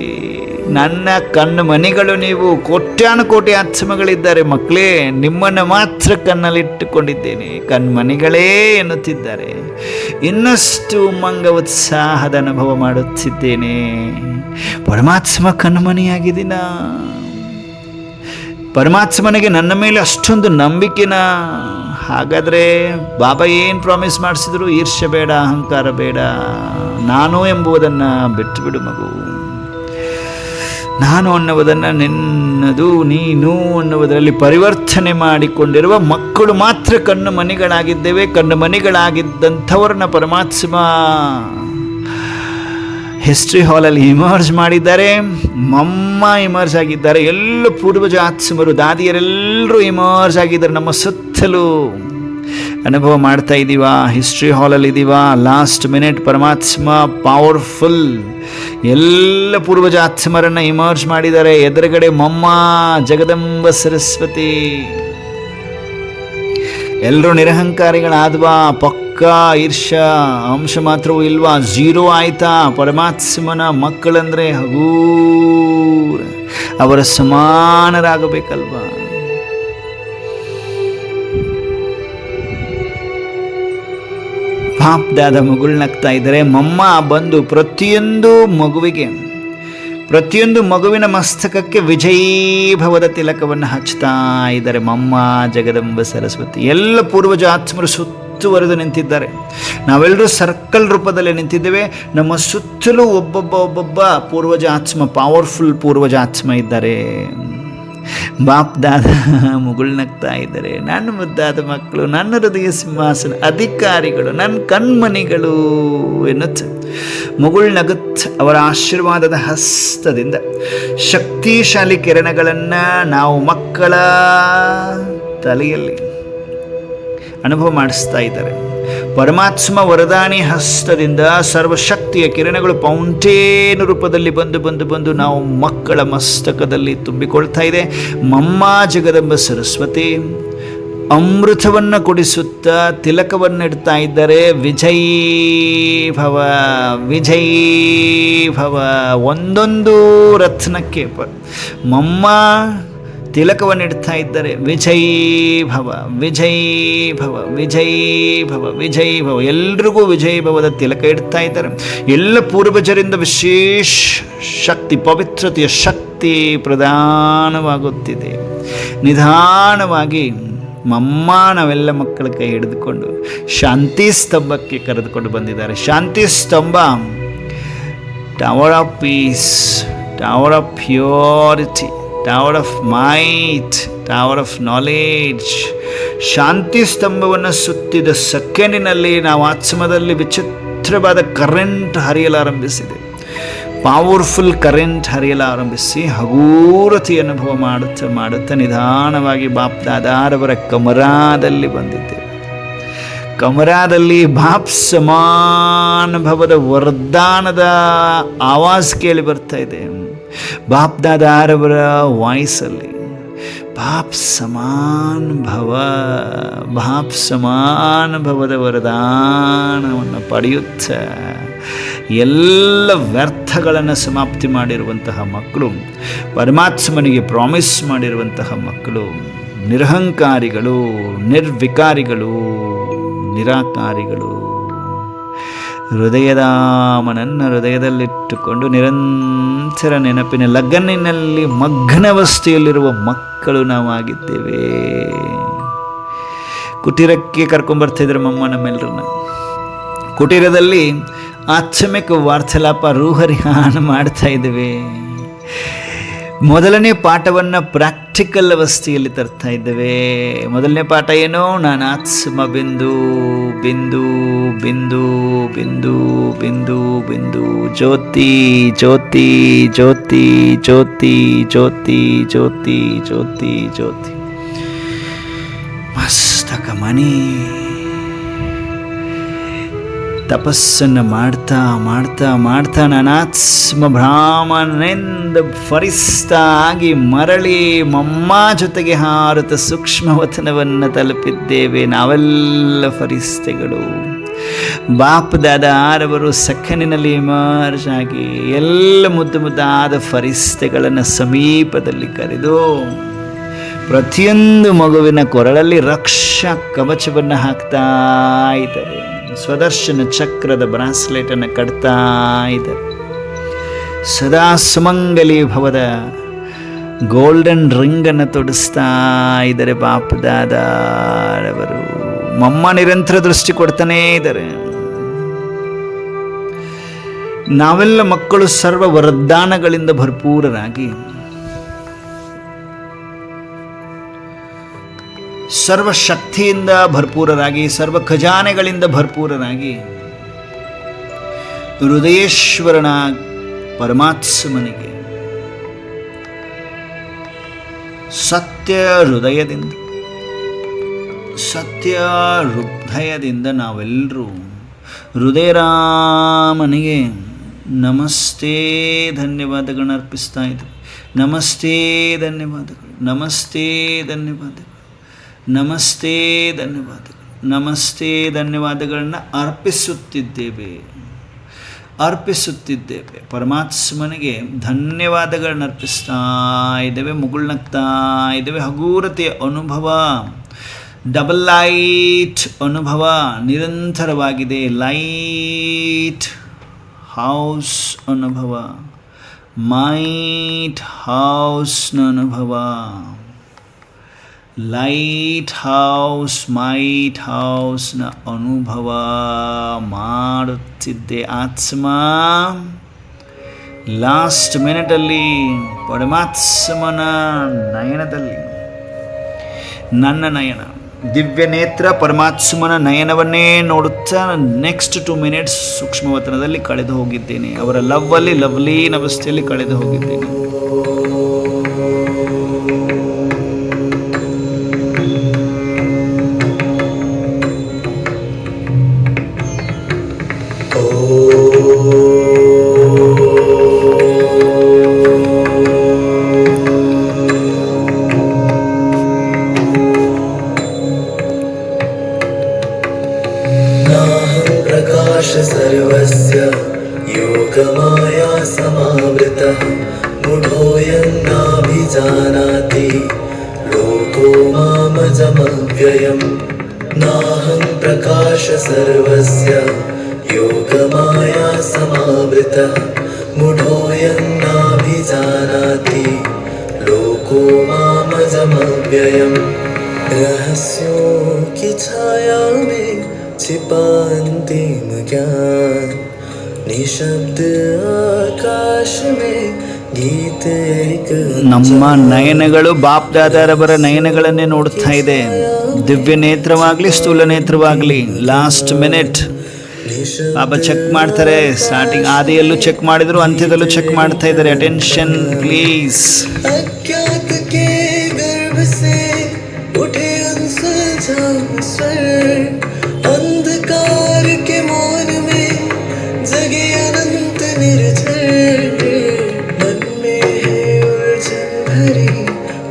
ನನ್ನ ಕಣ್ಣು ಮಣಿಗಳು ನೀವು, ಕೋಟ್ಯಾನುಕೋಟಿ ಆತ್ಮಗಳಿದ್ದಾರೆ ಮಕ್ಕಳೇ, ನಿಮ್ಮನ್ನು ಮಾತ್ರ ಕಣ್ಣಲ್ಲಿಟ್ಟುಕೊಂಡಿದ್ದೇನೆ, ಕಣ್ಮಣಿಗಳೇ ಎನ್ನುತ್ತಿದ್ದಾರೆ. ಇನ್ನಷ್ಟು ಉಮ್ಮಂಗ ಉತ್ಸಾಹದ ಅನುಭವ ಮಾಡುತ್ತಿದ್ದೇನೆ. ಪರಮಾತ್ಮ ಕಣ್ಮಣಿಯಾಗಿದ್ದೀನ? ಪರಮಾತ್ಮನಿಗೆ ನನ್ನ ಮೇಲೆ ಅಷ್ಟೊಂದು ನಂಬಿಕೆನ? ಹಾಗಾದರೆ ಬಾಬಾ ಏನು ಪ್ರಾಮಿಸ್ ಮಾಡಿಸಿದ್ರು? ಈರ್ಷ್ಯ ಬೇಡ, ಅಹಂಕಾರ ಬೇಡ, ನಾನು ಎಂಬುದನ್ನು ಬಿಟ್ಟು ಬಿಡು ಮಗು. ನಾನು ಅನ್ನುವುದನ್ನು ನಿನ್ನದು, ನೀನು ಅನ್ನುವುದರಲ್ಲಿ ಪರಿವರ್ತನೆ ಮಾಡಿಕೊಂಡಿರುವ ಮಕ್ಕಳು ಮಾತ್ರ ಕಣ್ಣು ಮಣಿಗಳಾಗಿದ್ದೇವೆ. ಕಣ್ಣು ಮಣಿಗಳಾಗಿದ್ದಂಥವ್ರನ್ನ ಪರಮಾತ್ಮ ಹಿಸ್ಟ್ರಿ ಹಾಲಲ್ಲಿ ಇಮರ್ಜ್ ಮಾಡಿದ್ದಾರೆ. ಮಮ್ಮ ಇಮರ್ಜ್ ಆಗಿದ್ದಾರೆ. ಎಲ್ಲ ಪೂರ್ವಜ ಆತ್ಮರು, ದಾದಿಯರೆಲ್ಲರೂ ಇಮರ್ಜ್ ಆಗಿದ್ದಾರೆ. ನಮ್ಮ ಸುತ್ತಲೂ ಅನುಭವ ಮಾಡ್ತಾ ಇದ್ದೀವ? ಹಿಸ್ಟ್ರಿ ಹಾಲಲ್ಲಿ ಇದ್ದೀವ? ಲಾಸ್ಟ್ ಮಿನಿಟ್ ಪರಮಾತ್ಮ ಪವರ್ಫುಲ್ ಎಲ್ಲ ಪೂರ್ವಜ ಆತ್ಮರನ್ನು ಇಮರ್ಜ್ ಮಾಡಿದ್ದಾರೆ. ಎದುರುಗಡೆ ಮಮ್ಮ ಜಗದಂಬ ಸರಸ್ವತಿ. ಎಲ್ಲರೂ ನಿರಹಂಕಾರಿಗಳಾದ್ವಾ? ಪಕ್ಕ ಈರ್ಷ್ಯ ಅಂಶ ಮಾತ್ರವೂ ಇಲ್ವಾ? ಝೀರೋ ಆಯ್ತಾ? ಪರಮಾತ್ಮನ ಮಕ್ಕಳಂದ್ರೆ ಹಗೂರ ಅವರ ಸಮಾನರಾಗಬೇಕಲ್ವಾ? ಬಾಪ್ದಾದ ಮಗುಳ್ನಗ್ತಾ ಇದ್ದಾರೆ. ಮಮ್ಮ ಬಂದು ಪ್ರತಿಯೊಂದು ಮಗುವಿನ ಮಸ್ತಕಕ್ಕೆ ವಿಜಯೀಭವದ ತಿಲಕವನ್ನು ಹಚ್ತಾ ಇದ್ದಾರೆ. ಮಮ್ಮ ಜಗದಂಬ ಸರಸ್ವತಿ. ಎಲ್ಲ ಪೂರ್ವಜ ಆತ್ಮರು ಸುತ್ತುವರೆದು ನಿಂತಿದ್ದಾರೆ. ನಾವೆಲ್ಲರೂ ಸರ್ಕಲ್ ರೂಪದಲ್ಲಿ ನಿಂತಿದ್ದೇವೆ. ನಮ್ಮ ಸುತ್ತಲೂ ಒಬ್ಬೊಬ್ಬ ಪೂರ್ವಜ ಆತ್ಮ, ಪವರ್ಫುಲ್ ಪೂರ್ವಜ ಆತ್ಮ ಇದ್ದಾರೆ. ಬಾಪ್ದಾದ ಮುಗುಳ್ನಗ್ತಾ ಇದ್ದಾರೆ. ನನ್ನ ಮುದ್ದಾದ ಮಕ್ಕಳು, ನನ್ನ ಹೃದಯ ಸಿಂಹಾಸನ ಅಧಿಕಾರಿಗಳು, ನನ್ನ ಕಣ್ಮಣಿಗಳು ಎನ್ನುತ್ತ ಮುಗುಳ್ನಗುತ್ತ ಅವರ ಆಶೀರ್ವಾದದ ಹಸ್ತದಿಂದ ಶಕ್ತಿಶಾಲಿ ಕಿರಣಗಳನ್ನು ನಾವು ಮಕ್ಕಳ ತಲೆಯಲ್ಲಿ ಅನುಭವ ಮಾಡಿಸ್ತಾ ಇದ್ದಾರೆ. ಪರಮಾತ್ಮ ವರದಾನಿ ಹಸ್ತದಿಂದ ಸರ್ವಶಕ್ತಿಯ ಕಿರಣಗಳು ಫೌಂಟೇನ್ ರೂಪದಲ್ಲಿ ಬಂದು ನಾವು ಮಕ್ಕಳ ಮಸ್ತಕದಲ್ಲಿ ತುಂಬಿಕೊಳ್ತಾ ಇದೆ. ಮಮ್ಮ ಜಗದಂಬ ಸರಸ್ವತಿ ಅಮೃತವನ್ನು ಕುಡಿಸುತ್ತಾ ತಿಲಕವನ್ನು ಇಡ್ತಾ ಇದ್ದಾರೆ. ವಿಜಯೀ ಭವ ಒಂದೊಂದು ರತ್ನಕ್ಕೆ ಮಮ್ಮ ತಿಲಕವನ್ನು ಇಡ್ತಾ ಇದ್ದಾರೆ. ವಿಜಯೀ ಭವ, ವಿಜಯೀ ಭವ, ವಿಜಯೀ ಭವ, ವಿಜಯೀ ಭವ. ಎಲ್ರಿಗೂ ವಿಜಯೀ ಭವದ ತಿಲಕ ಇಡ್ತಾ ಇದ್ದಾರೆ. ಎಲ್ಲ ಪೂರ್ವಜರಿಂದ ವಿಶೇಷ ಶಕ್ತಿ, ಪವಿತ್ರತೆಯ ಶಕ್ತಿ ಪ್ರದಾನವಾಗುತ್ತಿದೆ. ನಿಧಾನವಾಗಿ ನಾವೆಲ್ಲ ಮಕ್ಕಳ ಕೈ ಹಿಡಿದುಕೊಂಡು ಶಾಂತಿ ಸ್ತಂಭಕ್ಕೆ ಕರೆದುಕೊಂಡು ಬಂದಿದ್ದಾರೆ. ಶಾಂತಿ ಸ್ತಂಭ, tower of peace, tower of purity, tower of might, tower of knowledge. ಶಾಂತಿ ಸ್ತಂಭವನ್ನು ಸುತ್ತಿದ ಸೆಕೆಂಡಿನಲ್ಲಿ ನಾವು ಆತ್ಮದಲ್ಲಿ ವಿಚಿತ್ರವಾದ ಕರೆಂಟ್ ಹರಿಯಲಾರಂಭಿಸಿದೆ. ಪವರ್ಫುಲ್ ಕರೆಂಟ್ ಹರಿಯಲಾರಂಭಿಸಿ ಹಗೂರತೆ ಅನುಭವ ಮಾಡುತ್ತಾ ನಿಧಾನವಾಗಿ ಬಾಪ್ ದಾದಾರವರ ಕಮರಾದಲ್ಲಿ ಬಂದಿದ್ದೇವೆ. ಕಮರಾದಲ್ಲಿ ಬಾಪ್ ಸಮಾನುಭವದ ವರದಾನದ ಆವಾಜ್ ಕೇಳಿ ಬರ್ತಾ ಇದೆ. ಬಾಪ್ ದಾದಾರವರ ವಾಯ್ಸಲ್ಲಿ ಬಾಪ್ ಸಮಾನುಭವದ ವರದಾನವನ್ನು ಪಡೆಯುತ್ತ ಎಲ್ಲ ವ್ಯರ್ಥಗಳನ್ನು ಸಮಾಪ್ತಿ ಮಾಡಿರುವಂತಹ ಮಕ್ಕಳು, ಪರಮಾತ್ಮನಿಗೆ ಪ್ರಾಮಿಸ್ ಮಾಡಿರುವಂತಹ ಮಕ್ಕಳು, ನಿರಹಂಕಾರಿಗಳು, ನಿರ್ವಿಕಾರಿಗಳು, ನಿರಾಕಾರಿಗಳು. ಹೃದಯದಾಮನನ್ನು ಹೃದಯದಲ್ಲಿಟ್ಟುಕೊಂಡು ನಿರಂತರ ನೆನಪಿನ ಲಗನ್ನಿನಲ್ಲಿ ಮಗ್ನವಸ್ಥೆಯಲ್ಲಿರುವ ಮಕ್ಕಳು ನಾವಾಗಿದ್ದೇವೆ. ಕುಟೀರಕ್ಕೆ ಕರ್ಕೊಂಡ್ಬರ್ತಾಯಿದ್ರು ಮಮ್ಮ ನಮ್ಮೆಲ್ಲರನ್ನ. ಕುಟೀರದಲ್ಲಿ ಆತ್ಮಿಕ ವಾರ್ತಾಲಾಪ ರೂಹರಿಹಾನ ಮಾಡ್ತಾ ಇದ್ದೇವೆ. ಮೊದಲನೇ ಪಾಠವನ್ನು ಪ್ರಾಕ್ಟಿಕಲ್ ಅವಸ್ಥೆಯಲ್ಲಿ ತರ್ತಾ ಇದ್ದೇವೆ. ಮೊದಲನೇ ಪಾಠ ಏನು? ನಾನು ಆತ್ಮ ಬಿಂದು ಬಿಂದು ಬಿಂದು ಬಿಂದು ಬಿಂದು ಬಿಂದು ಜ್ಯೋತಿ ಜ್ಯೋತಿ ಜ್ಯೋತಿ ಜ್ಯೋತಿ ಜ್ಯೋತಿ ಜ್ಯೋತಿ ಜ್ಯೋತಿ ಜ್ಯೋತಿ. ಮಸ್ತಕ ಮಣಿ ತಪಸ್ಸನ್ನು ಮಾಡ್ತಾ ಮಾಡ್ತಾ ಮಾಡ್ತಾ ನಾನು ಆತ್ಮ ಬ್ರಾಹ್ಮಣನೆಂದು ಫರಿಸ್ತಾ ಆಗಿ ಮರಳಿ ಮಮ್ಮ ಜೊತೆಗೆ ಹಾರುತ್ತ ಸೂಕ್ಷ್ಮವತನವನ್ನು ತಲುಪಿದ್ದೇವೆ. ನಾವೆಲ್ಲ ಫರಿಸ್ತೆಗಳು. ಬಾಪ್ ದಾದಾರವರು ಸಖನಿನಲ್ಲಿ ಇಮರ್ಜ್ ಆಗಿ ಎಲ್ಲ ಮುದ್ದು ಮುದ್ದಾದ ಫರಿಸ್ತೆಗಳನ್ನು ಸಮೀಪದಲ್ಲಿ ಕರೆದು ಪ್ರತಿಯೊಂದು ಮಗುವಿನ ಕೊರಳಲ್ಲಿ ರಕ್ಷಾ ಕವಚವನ್ನು ಹಾಕ್ತಾ ಇದ್ದಾರೆ. ಸ್ವದರ್ಶನ ಚಕ್ರದ ಬ್ರಾಸ್ಲೆಟನ್ನು ಕಟ್ತಾ ಇದ್ದಾರೆ. ಸದಾ ಸುಮಂಗಲಿ ಭವದ ಗೋಲ್ಡನ್ ರಿಂಗನ್ನು ತೊಡಿಸ್ತಾ ಇದ್ದಾರೆ ಬಾಪ್ ದಾದಾರವರು. ಮಮ್ಮ ನಿರಂತರ ದೃಷ್ಟಿ ಕೊಡ್ತಾನೇ ಇದ್ದಾರೆ. ನಾವೆಲ್ಲ ಮಕ್ಕಳು ಸರ್ವ ವರದಾನಗಳಿಂದ ಭರ್ಪೂರರಾಗಿ, ಸರ್ವ ಶಕ್ತಿಯಿಂದ ಭರ್ಪೂರರಾಗಿ, ಸರ್ವ ಖಜಾನೆಗಳಿಂದ ಭರ್ಪೂರರಾಗಿ ಹೃದಯೇಶ್ವರನ ಪರಮಾತ್ಮನಿಗೆ ಸತ್ಯ ಹೃದಯದಿಂದ ನಾವೆಲ್ಲರೂ ಹೃದಯರಾಮನಿಗೆ ನಮಸ್ತೆ ಧನ್ಯವಾದಗಳನ್ನ ಅರ್ಪಿಸ್ತಾ ಇದ್ದೀವಿ. ನಮಸ್ತೆ ಧನ್ಯವಾದಗಳು, ನಮಸ್ತೆ ಧನ್ಯವಾದಗಳು, ನಮಸ್ತೆ ಧನ್ಯವಾದಗಳು, ನಮಸ್ತೆ ಧನ್ಯವಾದಗಳನ್ನ ಅರ್ಪಿಸುತ್ತಿದ್ದೇವೆ. ಪರಮಾತ್ಮನಿಗೆ ಧನ್ಯವಾದಗಳನ್ನ ಅರ್ಪಿಸ್ತಾ ಇದ್ದೇವೆ. ಮುಗುಳ್ನಗ್ತಾ ಇದ್ದೇವೆ. ಹಗೂರತೆಯ ಅನುಭವ, ಡಬಲ್ ಲೈಟ್ ಅನುಭವ ನಿರಂತರವಾಗಿದೆ. ಲೈಟ್ ಹೌಸ್ ಅನುಭವ, ಮೈಟ್ ಹೌಸ್ನ ಅನುಭವ. ಲೈಟ್ ಹೌಸ್ನ ಅನುಭವ ಮಾಡುತ್ತಿದ್ದೆ. ಆತ್ಮ ಲಾಸ್ಟ್ ಮಿನಿಟಲ್ಲಿ ಪರಮಾತ್ಮನ ನಯನದಲ್ಲಿ, ನನ್ನ ನಯನ ದಿವ್ಯ ನೇತ್ರ ಪರಮಾತ್ಮನ ನಯನವನ್ನೇ ನೋಡುತ್ತಾ ನೆಕ್ಸ್ಟ್ 2 minutes ಸೂಕ್ಷ್ಮವತನದಲ್ಲಿ ಕಳೆದು ಹೋಗಿದ್ದೇನೆ. ಅವರ ಲವ್ಲಿ ಅವಸ್ಥೆಯಲ್ಲಿ ಕಳೆದು ಹೋಗಿದ್ದೇನೆ. सर्वस्य योगमाया समावृतः मूढोऽयं नाभिजानाति मामजमव्ययम् नाहं प्रकाश सर्वस्य योगमाया समावृतः मूढोऽयं नाभिजानाति लोको मामजमव्ययम् रहस्यों की छाया में छिपा अंतिम ज्ञान निशब्द आकाश में गीत एक ನಮ್ಮ ನಯನಗಳು ಬಾಪ್ದಾದರವರ ನಯನಗಳನ್ನೇ ನೋಡ್ತಾ ಇದೆ. ದಿವ್ಯ ನೇತ್ರವಾಗಲಿ ಸ್ಥೂಲ ನೇತ್ರವಾಗಲಿ ಲಾಸ್ಟ್ ಮಿನಿಟ್ ಬಾಬಾ ಚೆಕ್ ಮಾಡ್ತಾರೆ. ಸ್ಟಾರ್ಟಿಂಗ್ ಆದಿಯಲ್ಲೂ ಚೆಕ್ ಮಾಡಿದ್ರು, ಅಂತ್ಯದಲ್ಲೂ ಚೆಕ್ ಮಾಡ್ತಾ ಇದ್ದಾರೆ. Attention please. अज्ञात के गर्भ से उठे अनसुलझा स्वर अंधकार के मौन में जगे अनंत निर्झर मन में है उलझन भरी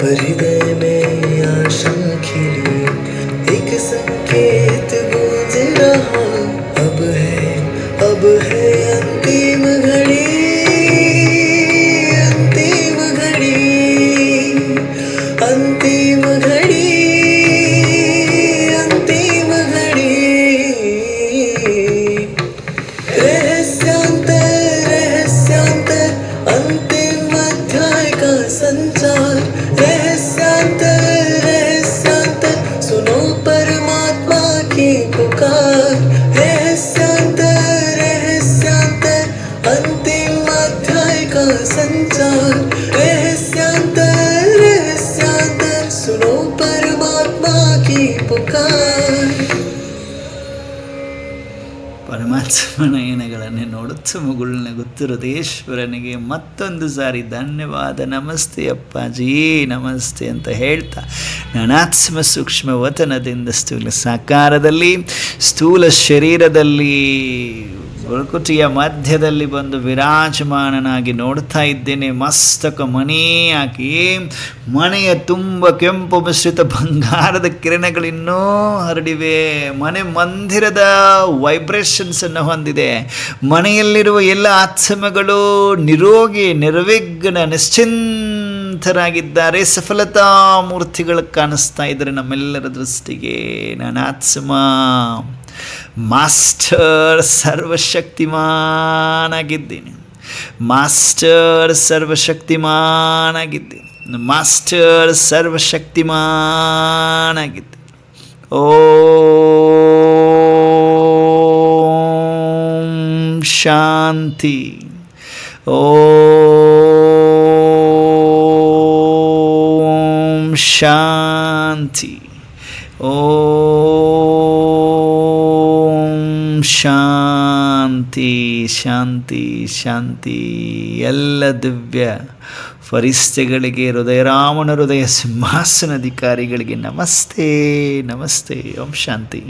पर हृदय में आशा खिली एक संकेत गूंज रहा अब है अंतिम घड़ी अंतिम घड़ी अंतिम घड़ी अंतिम घड़ी रहस्यांतर अंतिम अध्याय का संचार रहस्यांतर सुनो परमात्मा की पुकार रहस्यांतर अंतिम अध्याय का संचार रहस्यांतर सुनो परमात्मा की पुकार. ಪರಮಾತ್ಮ ನಯನಗಳನ್ನೇ ನೋಡುತ್ತ ಮುಗುಳ್ನ ಗೊತ್ತಿರೋದೇಶ್ವರನಿಗೆ ಮತ್ತೊಂದು ಸಾರಿ ಧನ್ಯವಾದ. ನಮಸ್ತೆ ಅಪ್ಪಾಜಿ, ನಮಸ್ತೆ ಅಂತ ಹೇಳ್ತಾ ನಾನಾತ್ಮ ಸೂಕ್ಷ್ಮ ವತನದಿಂದ ಸ್ಥೂಲ ಸಾಕಾರದಲ್ಲಿ ಸ್ಥೂಲ ಶರೀರದಲ್ಲಿ ಪ್ರಕೃತಿಯ ಮಧ್ಯದಲ್ಲಿ ಬಂದು ವಿರಾಜಮಾನನಾಗಿ ನೋಡ್ತಾ ಇದ್ದೇನೆ. ಮಸ್ತಕ ಮಣಿ ಹಾಕಿ ಮನೆಯ ತುಂಬ ಕೆಂಪು ಮಿಶ್ರಿತ ಬಂಗಾರದ ಕಿರಣಗಳಿನ್ನೂ ಹರಡಿವೆ. ಮನೆ ಮಂದಿರದ ವೈಬ್ರೇಷನ್ಸನ್ನು ಹೊಂದಿದೆ. ಮನೆಯಲ್ಲಿರುವ ಎಲ್ಲ ಆತ್ಮಗಳು ನಿರೋಗಿ, ನಿರ್ವಿಘ್ನ, ನಿಶ್ಚಿಂತರಾಗಿದ್ದಾರೆ. ಸಫಲತಾ ಮೂರ್ತಿಗಳು ಕಾಣಿಸ್ತಾ ಇದ್ದಾರೆ ನಮ್ಮೆಲ್ಲರ ದೃಷ್ಟಿಗೆ. ನಾನಾತ್ಮ ಮಾಸ್ಟರ್ ಸರ್ವಶಕ್ತಿಮಾನಾಗಿದ್ದೀನಿ. ಮಾಸ್ಟರ್ ಸರ್ವಶಕ್ತಿಮಾನಾಗಿದ್ದೀನಿ. ಮಾಸ್ಟರ್ ಸರ್ವಶಕ್ತಿಮಾನಾಗಿದ್ದೀನಿ. ಓಂ ಶಾಂತಿ. ಓಂ ಶಾಂತಿ. ಶಾಂತಿ ಶಾಂತಿ ಶಾಂತಿ. ಎಲ್ಲ ದಿವ್ಯ ಫರಿಸ್ತೆಗಳಿಗೆ, ಹೃದಯರಾಮನ ಹೃದಯ ಸಿಂಹಾಸನಾಧಿಕಾರಿಗಳಿಗೆ ನಮಸ್ತೆ ನಮಸ್ತೆ. ಓಂ ಶಾಂತಿ.